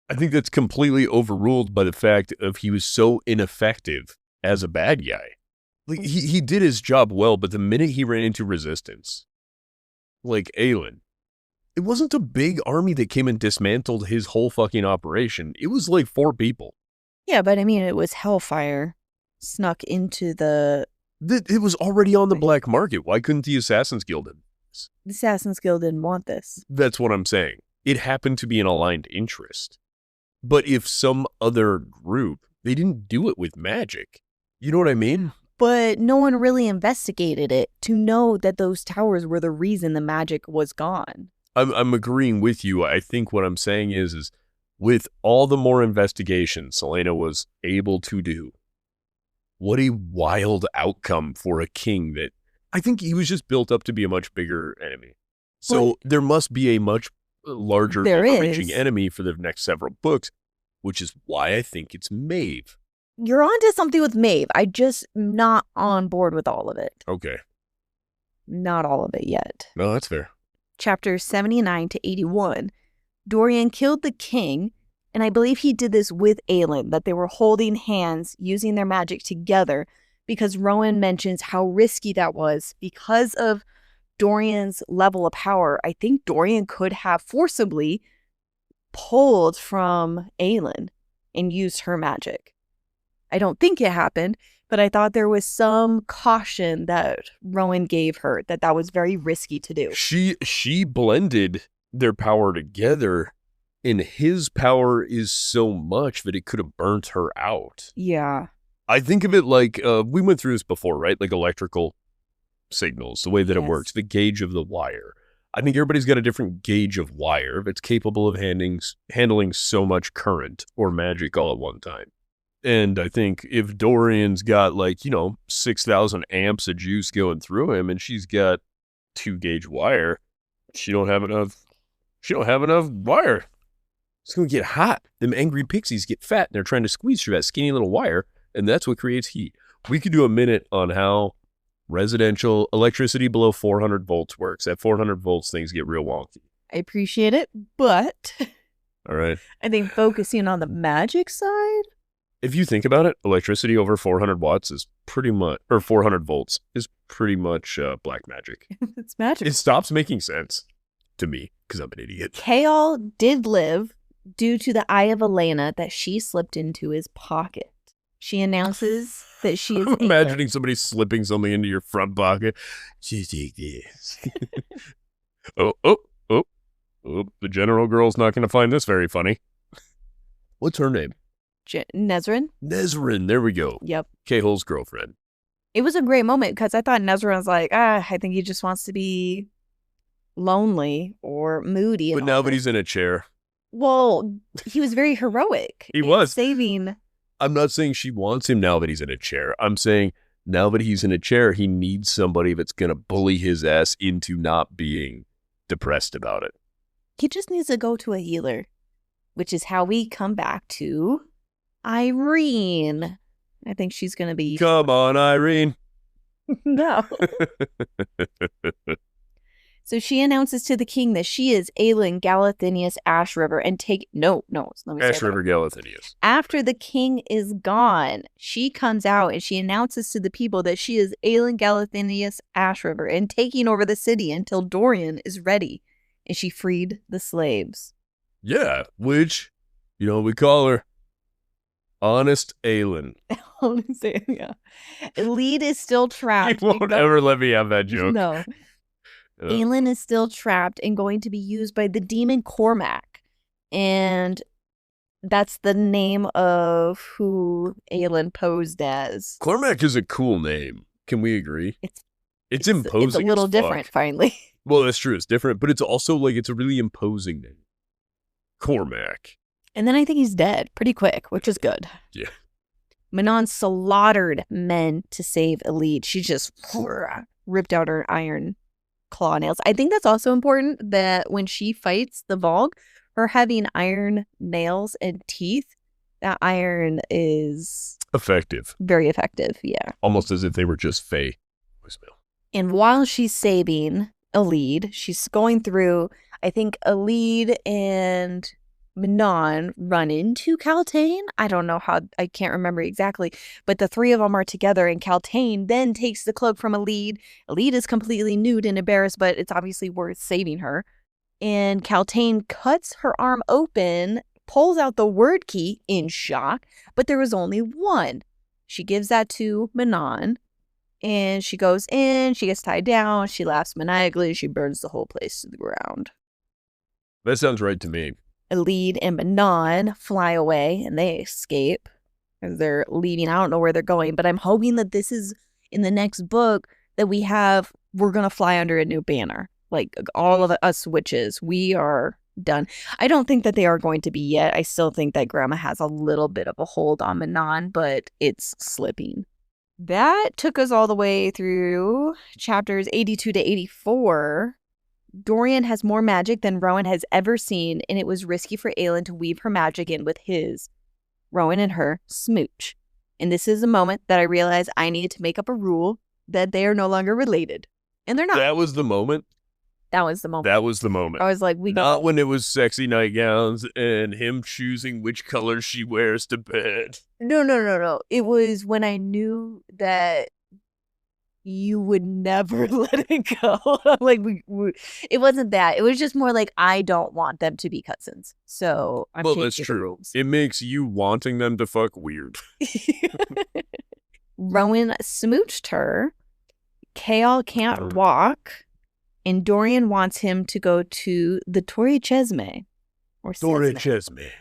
I think that's completely overruled by the fact of he was so ineffective as a bad guy. Like, he did his job well, but the minute he ran into resistance, like Aelin, it wasn't a big army that came and dismantled his whole fucking operation. It was like 4 people. Yeah, but I mean, it was Hellfire snuck into the... It was already on the black market. Why couldn't the Assassin's Guild have this? The Assassin's Guild didn't want this. That's what I'm saying. It happened to be an aligned interest. But if some other group, they didn't do it with magic. You know what I mean? But no one really investigated it to know that those towers were the reason the magic was gone. I'm agreeing with you. I think what I'm saying is with all the more investigation Selena was able to do, what a wild outcome for a king that I think he was just built up to be a much bigger enemy. So there must be a much larger overreaching enemy for the next several books, which is why I think it's Maeve. You're onto something with Maeve. I just not on board with all of it. Okay. Not all of it yet. No, that's fair. Chapters 79 to 81. Dorian killed the king, and I believe he did this with Aelin, that they were holding hands, using their magic together, because Rowan mentions how risky that was. Because of Dorian's level of power, I think Dorian could have forcibly pulled from Aelin and used her magic. I don't think it happened, but I thought there was some caution that Rowan gave her, that was very risky to do. She blended their power together, and his power is so much that it could have burnt her out. Yeah. I think of it like, we went through this before, right? Like electrical signals, the way that it works, the gauge of the wire. I think everybody's got a different gauge of wire that's capable of handling so much current or magic all at one time. And I think if Dorian's got 6,000 amps of juice going through him and she's got 2-gauge wire, she don't have enough wire. It's going to get hot. Them angry pixies get fat and they're trying to squeeze through that skinny little wire, and that's what creates heat. We could do a minute on how residential electricity below 400 volts works. At 400 volts, things get real wonky. I appreciate it, but all right. I think focusing on the magic side. If you think about it, electricity over 400 watts is pretty much, or 400 volts is pretty much black magic. It's magic. It stops making sense to me because I'm an idiot. Kael did live due to the eye of Elena that she slipped into his pocket. She announces that she is... I'm imagining somebody slipping something into your front pocket. Just take this. Oh, the general girl's not going to find this very funny. What's her name? Nezrin? Nezrin, there we go. Yep. Kael's girlfriend. It was a great moment because I thought Nezrin was like, I think he just wants to be lonely or moody. But now that he's in a chair. Well, he was very heroic. He was. Saving. I'm not saying she wants him now that he's in a chair. I'm saying now that he's in a chair, he needs somebody that's going to bully his ass into not being depressed about it. He just needs to go to a healer, which is how we come back to Irene. I think she's going to be... Come on, Irene. No. So she announces to the king that she is Aelin Galathinius Ash River and take... No, let me say Ash River Galathinius. After the king is gone, she comes out and she announces to the people that she is Aelin Galathinius Ash River and taking over the city until Dorian is ready. And she freed the slaves. Yeah, which, we call her Honest Aelin. Yeah. Elide is still trapped. You won't ever let me have that joke. No. Aelin is still trapped and going to be used by the demon Cormac. And that's the name of who Aelin posed as. Cormac is a cool name. Can we agree? It's imposing. It's a little different, finally. Well, that's true. It's different, but it's also it's a really imposing name. Cormac. And then I think he's dead pretty quick, which is good. Yeah. Manon slaughtered men to save Elide. She just ripped out her iron claw nails. I think that's also important that when she fights the Vogue, her having iron nails and teeth, that iron is... effective. Very effective, yeah. Almost as if they were just Fae. And while she's saving Elide, she's going through, I think Elide and Manon run into Kaltain. I don't know how, I can't remember exactly, but the three of them are together and Kaltain then takes the cloak from Elide. Elide is completely nude and embarrassed, but it's obviously worth saving her. And Kaltain cuts her arm open, pulls out the word key in shock, but there was only one. She gives that to Manon. And she goes in, she gets tied down, she laughs maniacally, she burns the whole place to the ground. That sounds right to me. Elide and Manon fly away and they escape as they're leaving. I don't know where they're going, but I'm hoping that this is in the next book that we're going to fly under a new banner. Like all of us witches, we are done. I don't think that they are going to be yet. I still think that Grandma has a little bit of a hold on Manon, but it's slipping. That took us all the way through chapters 82 to 84. Dorian has more magic than Rowan has ever seen, and it was risky for Aelin to weave her magic in with his. Rowan and her smooch. And this is a moment that I realized I needed to make up a rule that they are no longer related. And they're not. That was the moment? That was the moment. That was the moment. I was like, not when it was sexy nightgowns and him choosing which color she wears to bed. No. It was when I knew that you would never let it go. Like, it wasn't that. It was just more like, I don't want them to be cousins. So I'm changing that's true. The rules. It makes you wanting them to fuck weird. Rowan smooched her. Chaol can't walk. And Dorian wants him to go to the Torre Chesme. Or Torre Chesme.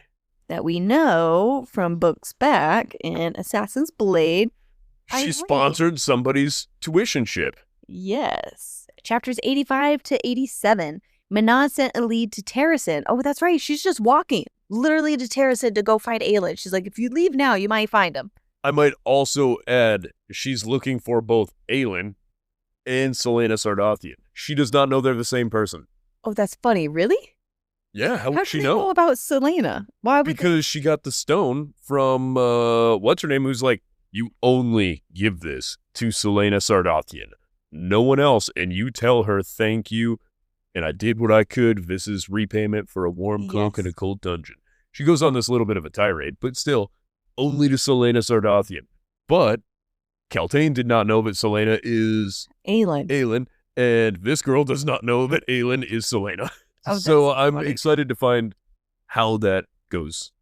That we know from books back in Assassin's Blade. She sponsored somebody's tuition ship. Yes. Chapters 85 to 87. Manon sent Elide to Terrasen. Oh, that's right. She's just walking. Literally to Terrasen to go find Aelin. She's like, if you leave now, you might find him. I might also add, she's looking for both Aelin and Celaena Sardathian. She does not know they're the same person. Oh, that's funny. Really? Yeah, how would she know? know? How do they know about Celaena? Why would Because she got the stone from, what's her name, who's like, you only give this to Celaena Sardathian. No one else, and you tell her thank you, and I did what I could. This is repayment for a warm cloak in a cold dungeon. She goes on this little bit of a tirade, but still, only to Celaena Sardathian. But Kaltain did not know that Celaena is Aelin, and this girl does not know that Aelin is Celaena. Oh, so I'm excited to find how that goes.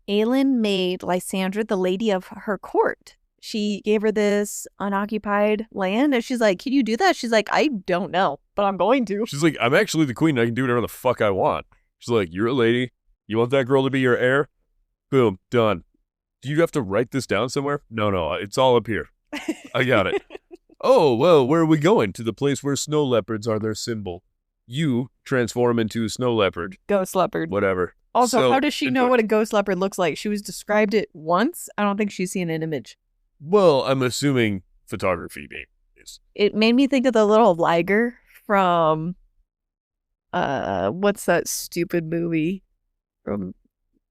Aelin made Lysandra the lady of her court. She gave her this unoccupied land, and she's like, can you do that? She's like, I don't know, but I'm going to. She's like, I'm actually the queen. I can do whatever the fuck I want. She's like, you're a lady. You want that girl to be your heir? Boom, done. Do you have to write this down somewhere? No, it's all up here. I got it. Oh, well, where are we going? To the place where snow leopards are their symbol. you transform into a snow leopard. Ghost leopard. Whatever. Also, So, how does she know what a ghost leopard looks like? She was described it once. I don't think she's seen an image. Well, I'm assuming photography maybe is. It made me think of the little liger from what's that stupid movie from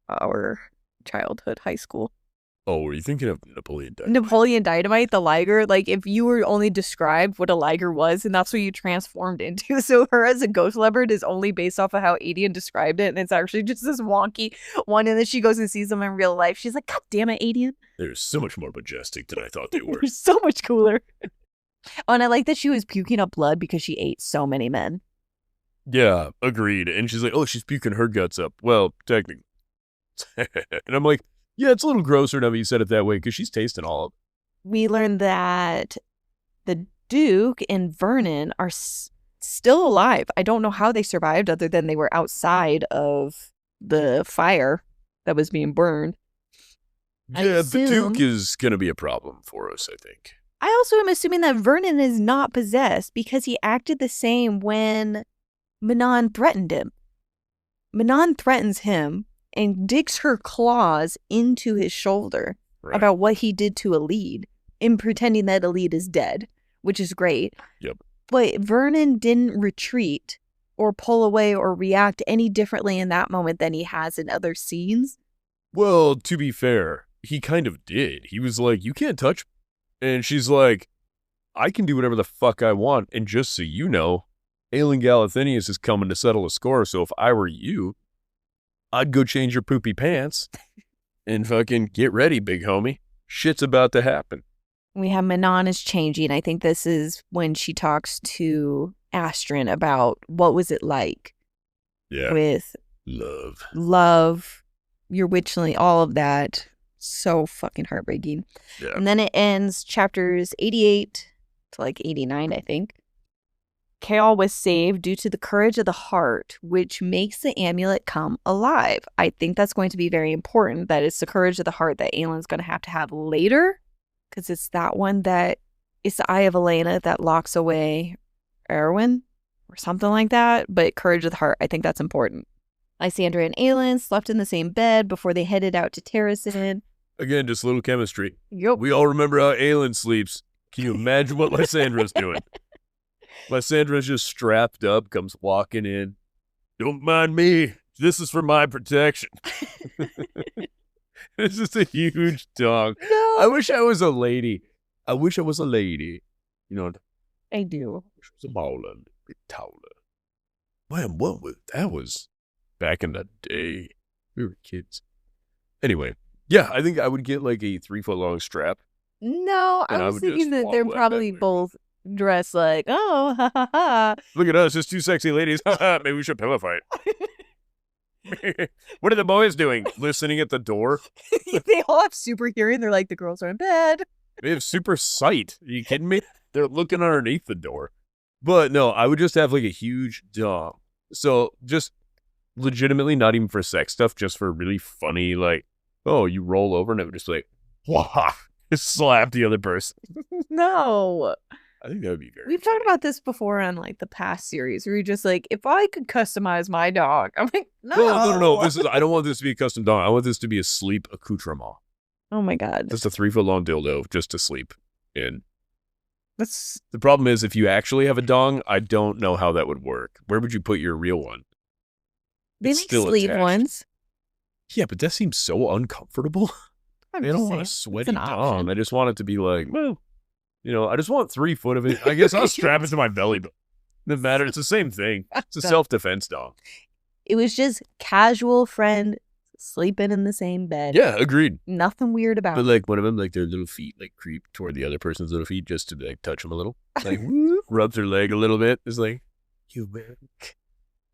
our childhood, high school? Oh, were you thinking of Napoleon Dynamite? Napoleon Dynamite, the liger. Like, if you were only described what a liger was, and that's what you transformed into. So her as a ghost leopard is only based off of how Adian described it, and it's actually just this wonky one. And then she goes and sees them in real life. She's like, God damn it, Adian. They're so much more majestic than I thought they were. They're so much cooler. Oh, and I like that she was puking up blood because she ate so many men. Yeah, agreed. And she's like, oh, she's puking her guts up. Well, technically. And I'm like, yeah, it's a little grosser now that you said it that way because she's tasting all of it. We learned that the Duke and Vernon are still alive. I don't know how they survived other than they were outside of the fire that was being burned. Yeah, the Duke is going to be a problem for us, I think. I also am assuming that Vernon is not possessed because he acted the same when Manon threatened him. Manon threatens him and digs her claws into his shoulder about what he did to Alid in pretending that Alid is dead, which is great. Yep. But Vernon didn't retreat or pull away or react any differently in that moment than he has in other scenes. Well, to be fair, he kind of did. He was like, you can't touch me. And she's like, I can do whatever the fuck I want. And just so you know, Aelin Galathinius is coming to settle a score. So if I were you, I'd go change your poopy pants and fucking get ready, big homie. Shit's about to happen. We have Manon is changing. I think this is when she talks to Astrid about what was it like with love, your witchling, all of that. So fucking heartbreaking. Yeah. And then it ends chapters 88 to like 89, I think. Chaol was saved due to the courage of the heart, which makes the amulet come alive. I think that's going to be very important, that it's the courage of the heart that Aelin's going to have later, because it's that one that it's the Eye of Elena that locks away Erwin or something like that. But courage of the heart, I think that's important. Lysandra and Aelin slept in the same bed before they headed out to Terrasen. Again, just a little chemistry. Yep. We all remember how Aelin sleeps. Can you imagine what Lysandra's doing? Lysandra's just strapped up, comes walking in. Don't mind me. This is for my protection. It's just a huge dog. No. I wish I was a lady. You know. I do. I wish I was a baller, a bit taller. Man, that was back in the day. We were kids. Anyway, yeah, I think I would get like a 3-foot long strap. No, I was thinking that they're probably both dressed like, oh, ha ha ha. Look at us, just two sexy ladies. Maybe we should pillow fight. What are the boys doing? Listening at the door? They all have super hearing. They're like, the girls are in bed. They have super sight. Are you kidding me? They're looking underneath the door. But no, I would just have like a huge dong. So just legitimately, not even for sex stuff, just for really funny, like, oh, you roll over and it would just be like, wah, just slap the other person. No. I think that would be very We've talked about this before on like the past series where you're just like, if I could customize my dog, I'm like, no. No. I don't want this to be a custom dog. I want this to be a sleep accoutrement. Oh my God. Just a 3-foot long dildo just to sleep in. That's the problem is if you actually have a dong, I don't know how that would work. Where would you put your real one? They make sleeve ones. Yeah, but that seems so uncomfortable. I don't want a sweaty dong. I just want it to be like, well, you know, I just want 3 foot of it. I guess I'll strap it to my belly. But doesn't matter. It's the same thing. It's a self-defense dong. It was just casual friend sleeping in the same bed. Yeah, agreed. Nothing weird about it. But like one of them, like their little feet like creep toward the other person's little feet just to like touch them a little. Like rubs her leg a little bit. It's like, you work.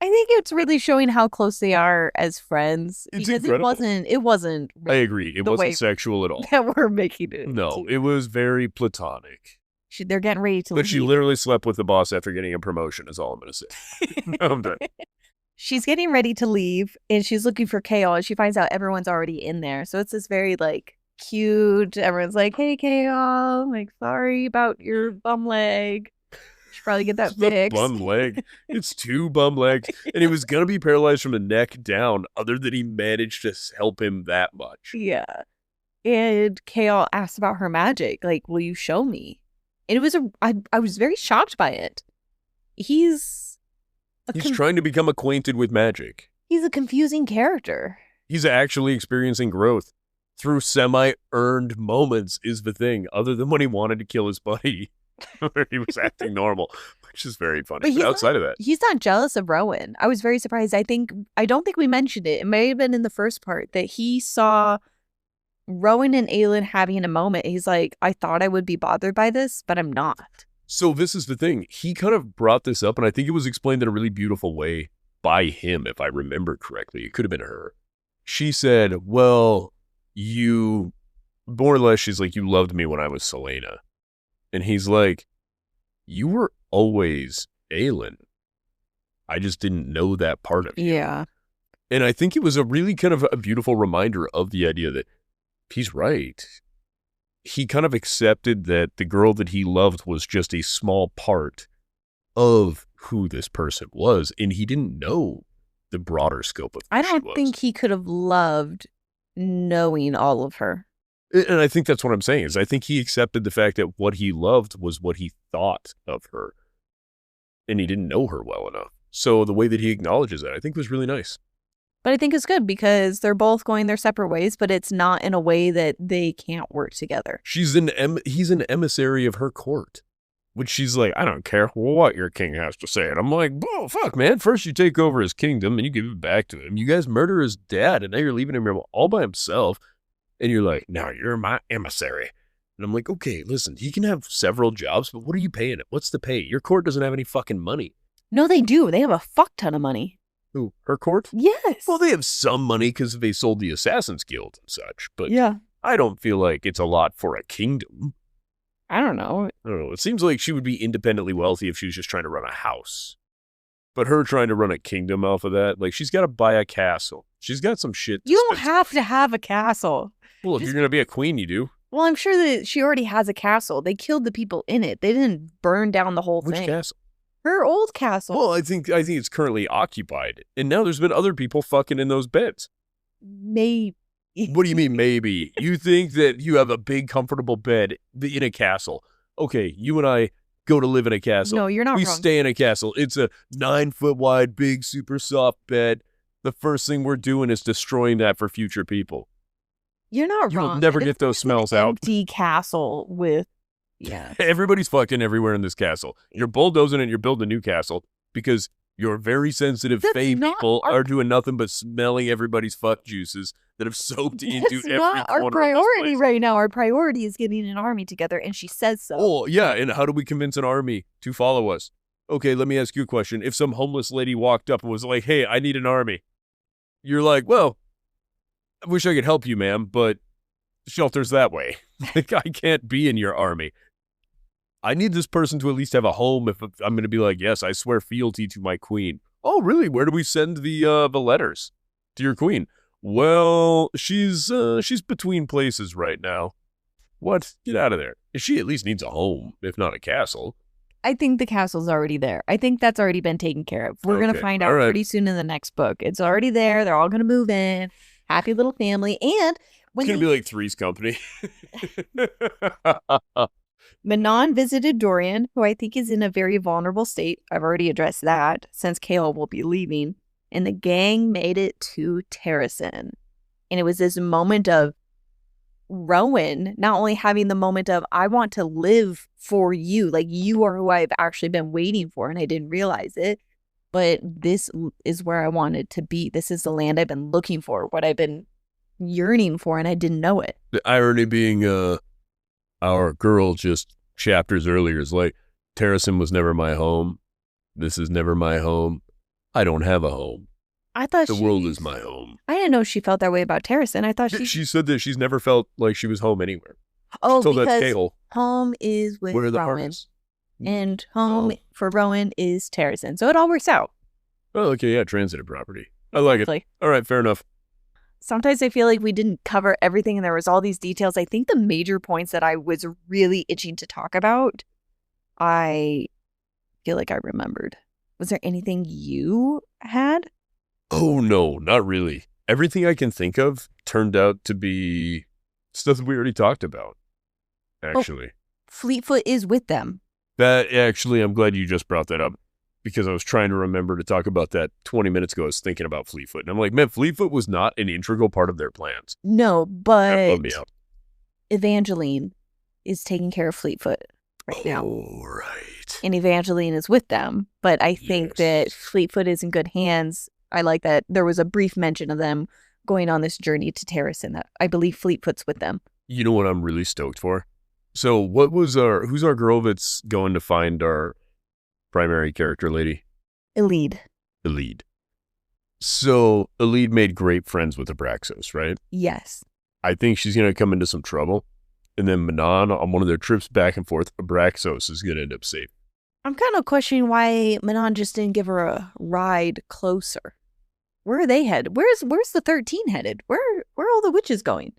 I think it's really showing how close they are as friends. It's because incredible. it wasn't. I agree. It wasn't sexual at all. That we're making it. No, it was very platonic. They're getting ready to leave. But she literally slept with the boss after getting a promotion, is all I'm going to say. No, I'm done. She's getting ready to leave, and she's looking for Chaol, and she finds out everyone's already in there. So it's this very, like, cute. Everyone's like, hey, Chaol, like, sorry about your bum leg. Should probably get that It's not fixed. bum leg. It's 2 bum legs. And he was going to be paralyzed from the neck down, other than he managed to help him that much. Yeah. And Kale asked about her magic. Like, will you show me? And it was I was very shocked by it. He's trying to become acquainted with magic. He's a confusing character. He's actually experiencing growth through semi-earned moments is the thing, other than when he wanted to kill his buddy, where he was acting normal, which is very funny. But outside of that, he's not jealous of Rowan. I was very surprised. I don't think we mentioned it. It may have been in the first part that he saw Rowan and Aelin having a moment. He's like, I thought I would be bothered by this, but I'm not. So this is the thing. He kind of brought this up, and I think it was explained in a really beautiful way by him, if I remember correctly. It could have been her. She said, well, you, more or less, she's like, you loved me when I was Selena. And he's like, you were always Aelin. I just didn't know that part of you. Yeah. And I think it was a really kind of a beautiful reminder of the idea that he's right. He kind of accepted that the girl that he loved was just a small part of who this person was, and he didn't know the broader scope of who I she don't was. think he could have loved knowing all of her. And I think that's what I'm saying, is I think he accepted the fact that what he loved was what he thought of her, and he didn't know her well enough. So the way that he acknowledges that, I think, was really nice. But I think it's good because they're both going their separate ways, but it's not in a way that they can't work together. He's an emissary of her court, which she's like, I don't care what your king has to say. And I'm like, oh, fuck, man. First you take over his kingdom and you give it back to him. You guys murder his dad, and now you're leaving him all by himself. And you're like, now you're my emissary. And I'm like, okay, listen, he can have several jobs, but what are you paying him? What's the pay? Your court doesn't have any fucking money. No, they do. They have a fuck ton of money. Who, her court? Yes. Well, they have some money because they sold the Assassin's Guild and such, but yeah. I don't feel like it's a lot for a kingdom. I don't know. It seems like she would be independently wealthy if she was just trying to run a house. But her trying to run a kingdom off of that, like, she's got to buy a castle. She's got some shit. You don't have to have a castle. Well, if you're going to be a queen, you do. Well, I'm sure that she already has a castle. They killed the people in it. They didn't burn down the whole thing. Which castle? Her old castle. Well, I think it's currently occupied. And now there's been other people fucking in those beds. Maybe. What do you mean, maybe? You think that you have a big, comfortable bed in a castle. Okay, you and I go to live in a castle. No, you're not We wrong. stay in a castle. It's a 9-foot wide, big, super soft bed. The first thing we're doing is destroying that for future people. You're not wrong. You'll never get those It's an smells out. empty castle with, yeah. Everybody's fucking everywhere in this castle. You're bulldozing and you're building a new castle because your very sensitive That's fae not people our- are doing nothing but smelling everybody's fuck juices that have soaked into That's every not corner our of this priority place. right now. Our priority is getting an army together, and she says so. Oh, yeah, and how do we convince an army to follow us? Okay, let me ask you a question. If some homeless lady walked up and was like, hey, I need an army, you're like, well, I wish I could help you, ma'am, but the shelter's that way. Like, I can't be in your army. I need this person to at least have a home if I'm going to be like, yes, I swear fealty to my queen. Oh, really? Where do we send the letters to your queen? Well, she's between places right now. What? Get out of there. She at least needs a home, if not a castle. I think the castle's already there. I think that's already been taken care of. We're going Okay, to find all out right. pretty soon in the next book. It's already there. They're all going to move in. Happy little family. And when It's going to be like Three's Company. Manon visited Dorian, who I think is in a very vulnerable state. I've already addressed that since Kale will be leaving. And the gang made it to Terrasen. And it was this moment of Rowan not only having the moment of, I want to live for you. Like, you are who I've actually been waiting for, and I didn't realize it. But this is where I wanted to be. This is the land I've been looking for, what I've been yearning for, and I didn't know it. The irony being, our girl just chapters earlier is like, Terrasen was never my home. This is never my home. I don't have a home. I thought The world is my home. I didn't know she felt that way about Terrasen. I thought She said that she's never felt like she was home anywhere. Oh, So that's because Kale. home is with Where are the Rowan, harvest? and home Oh. for Rowan is Terrasen. So it all works out. Oh, okay, yeah, transitive property. I like it. Like, All right, fair enough. sometimes I feel like we didn't cover everything, and there was all these details. I think the major points that I was really itching to talk about, I feel like I remembered. Was there anything you had? Oh, no, not really. Everything I can think of turned out to be stuff that we already talked about, actually. Fleetfoot is with them. That, actually, I'm glad you just brought that up because I was trying to remember to talk about that 20 minutes ago. I was thinking about Fleetfoot. And I'm like, man, Fleetfoot was not an integral part of their plans. No, That but bummed me out. Evangeline is taking care of Fleetfoot right now. Oh, right. And Evangeline is with them. But I think that Yes. Fleetfoot is in good hands. I like that there was a brief mention of them going on this journey to Terrace, and that I believe Fleetfoot's with them. You know what I'm really stoked for? So who's our girl that's going to find our primary character lady? Elide. Elide. So Elide made great friends with Abraxos, right? Yes. I think she's going to come into some trouble. And then Manon, on one of their trips back and forth, Abraxos is going to end up safe. I'm kind of questioning why Manon just didn't give her a ride closer. Where are they headed? Where's the 13 headed? Where are all the witches going?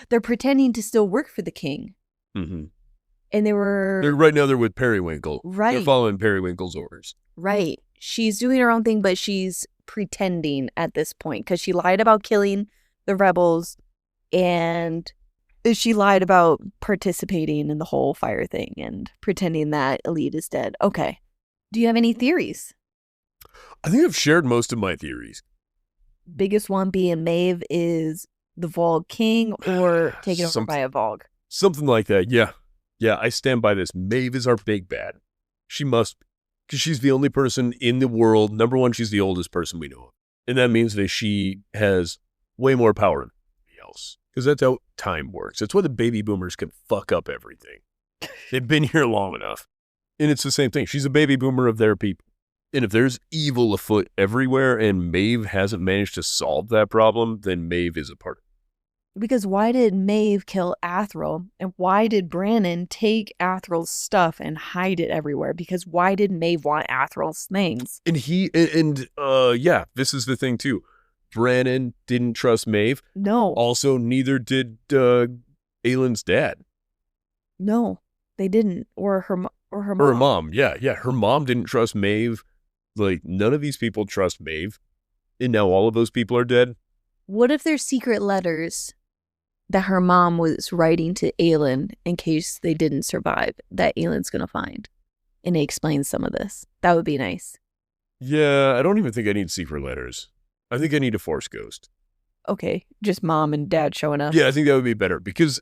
They're pretending to still work for the king. Mm-hmm. And they're Right now they're with Periwinkle. Right. They're following Periwinkle's orders. right. She's doing her own thing, but she's pretending at this point because she lied about killing the rebels and she lied about participating in the whole fire thing and pretending that Elite is dead. Okay. Do you have any theories? I think I've shared most of my theories. Biggest one being Maeve is the Vogue king or taken over by a Vogue. Something like that, yeah. Yeah, I stand by this. Maeve is our big bad. She must be. Because she's the only person in the world. Number one, she's the oldest person we know of. And that means that she has way more power than anybody else. Because that's how time works. That's why the baby boomers can fuck up everything. They've been here long enough. And it's the same thing. She's a baby boomer of their people. And if there's evil afoot everywhere and Maeve hasn't managed to solve that problem, then Maeve is a part of it. Because why did Maeve kill Athril? And why did Brannon take Athril's stuff and hide it everywhere? Because why did Maeve want Athril's things? And yeah, this is the thing too. Brannon didn't trust Maeve. No. Also, neither did Aylin's dad. No, they didn't. Or her mom. Her mom. Yeah. Her mom didn't trust Maeve. Like, none of these people trust Maeve. And now all of those people are dead. What if there's secret letters that her mom was writing to Aylin in case they didn't survive that Aylin's going to find? And it explains some of this. That would be nice. Yeah, I don't even think I need secret letters. I think I need a Force Ghost. Okay, just mom and dad showing up. Yeah, I think that would be better because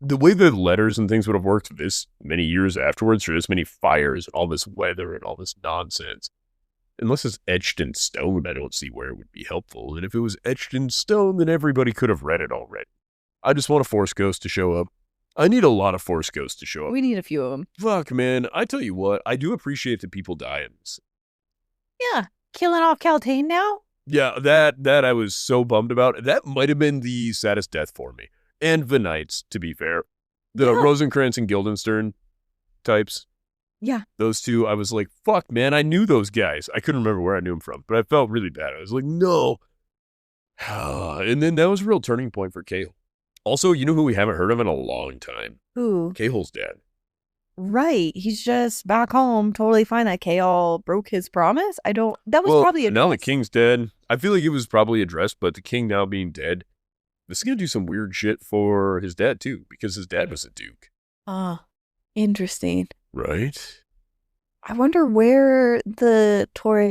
the way the letters and things would have worked this many years afterwards, for this many fires and all this weather and all this nonsense, unless it's etched in stone, I don't see where it would be helpful. And if it was etched in stone, then everybody could have read it already. I just want a Force Ghost to show up. I need a lot of Force Ghosts to show up. We need a few of them. Fuck, man. I tell you what, I do appreciate that people die in this. Yeah, killing off Caltaine now? Yeah, that I was so bummed about. That might have been the saddest death for me. And the Knights, to be fair. The Yeah. Rosencrantz and Guildenstern types. Yeah. Those two, I was like, fuck, man, I knew those guys. I couldn't remember where I knew them from, but I felt really bad. I was like, no. And then that was a real turning point for Cahill. Also, you know who we haven't heard of in a long time? Who? Cahill's dad. Right. He's just back home, totally fine that Cahill broke his promise. That was probably now the addressed. king's dead. I feel like it was probably addressed, but the king now being dead, this is going to do some weird shit for his dad, too, because his dad was a duke. Interesting. Right? I wonder where the Torre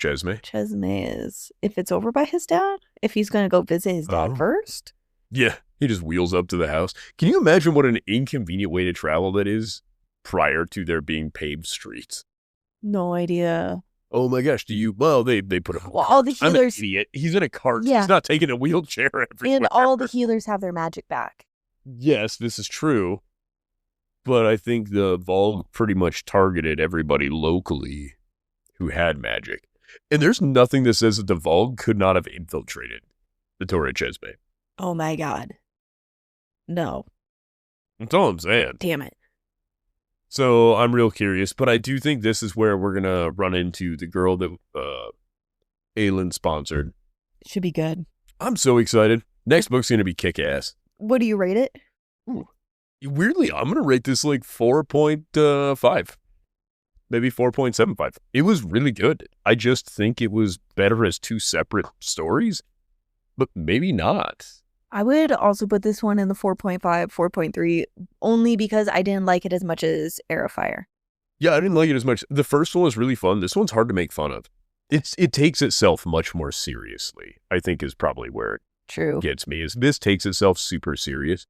Chesme? Chesme is. If it's over by his dad? If he's going to go visit his dad Oh. first? Yeah, he just wheels up to the house. Can you imagine what an inconvenient way to travel that is prior to there being paved streets? No idea. Oh my gosh, well, they put him. Well, all the I'm an healers idiot. He's in a cart. Yeah. He's not taking a wheelchair everywhere. and all the healers have their magic back. Yes, this is true. But I think the Vogue pretty much targeted everybody locally who had magic. And there's nothing that says that the Vogue could not have infiltrated the Torre Chesme. Oh my god. No. That's all I'm saying. Damn it. So I'm real curious, but I do think this is where we're going to run into the girl that Aylin sponsored. Should be good. I'm so excited. Next book's going to be kick-ass. What do you rate it? Weirdly, I'm going to rate this like 4.5. maybe 4.75. It was really good. I just think it was better as two separate stories, but maybe not. I would also put this one in the 4.5, 4.3, only because I didn't like it as much as Air of Fire. Yeah, I didn't like it as much. The first one was really fun. This one's hard to make fun of. It takes itself much more seriously, I think, is probably where True. it gets me. Is this takes itself super serious,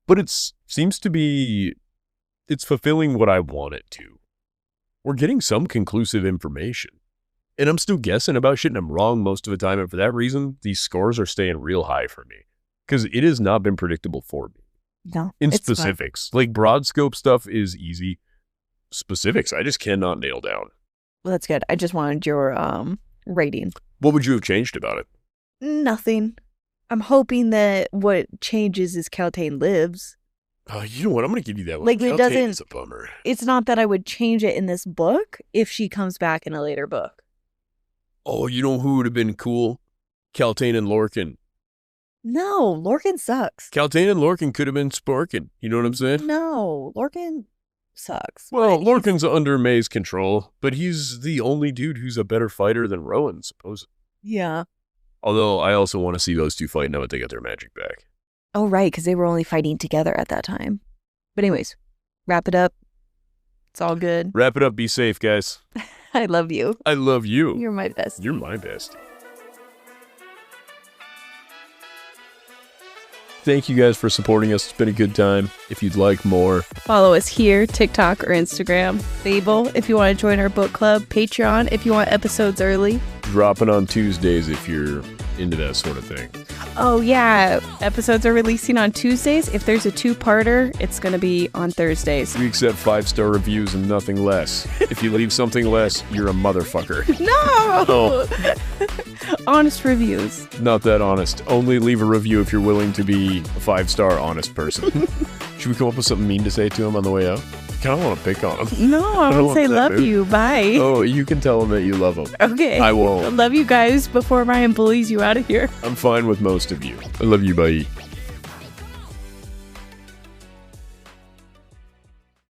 but seems to be, it's fulfilling what I want it to. We're getting some conclusive information. And I'm still guessing about shit, and I'm wrong most of the time. And for that reason, these scores are staying real high for me. Because it has not been predictable for me. No. In it's specifics. Like, broad scope stuff is easy. Specifics, I just cannot nail down. Well, that's good. I just wanted your rating. What would you have changed about it? Nothing. I'm hoping that what changes is Caltaine lives. You know what? I'm going to give you that one. Like, it doesn't. It's a bummer. It's not that I would change it in this book if she comes back in a later book. Oh, you know who would have been cool? Caltaine and Lorcan. No, Lorcan sucks. Caltaine and Lorcan could have been Sporkin. You know what I'm saying? No, Lorcan sucks. Well, Lorcan's under May's control, but he's the only dude who's a better fighter than Rowan, supposedly. Yeah. Although I also want to see those two fight now that they got their magic back. Oh, right, because they were only fighting together at that time. But anyways, wrap it up. It's all good. Wrap it up. Be safe, guys. I love you. I love you. You're my best. You're my bestie. Thank you guys for supporting us. It's been a good time. If you'd like more, follow us here, TikTok or Instagram. Fable, if you want to join our book club. Patreon, if you want episodes early. Dropping on Tuesdays if you're into that sort of thing. Oh, yeah. Episodes are releasing on Tuesdays. If there's a two-parter, it's going to be on Thursdays. We accept 5-star reviews and nothing less. If you leave something less, you're a motherfucker. No! Oh. Honest reviews. Not that honest. Only leave a review if you're willing to be a 5-star honest person. Should we come up with something mean to say to him on the way out? I kind of want to pick on him. No, I won't say love you. Bye. Oh, you can tell him that you love him. Okay. I won't. Love you guys before Ryan bullies you out of here. I'm fine with most of you. I love you, bye.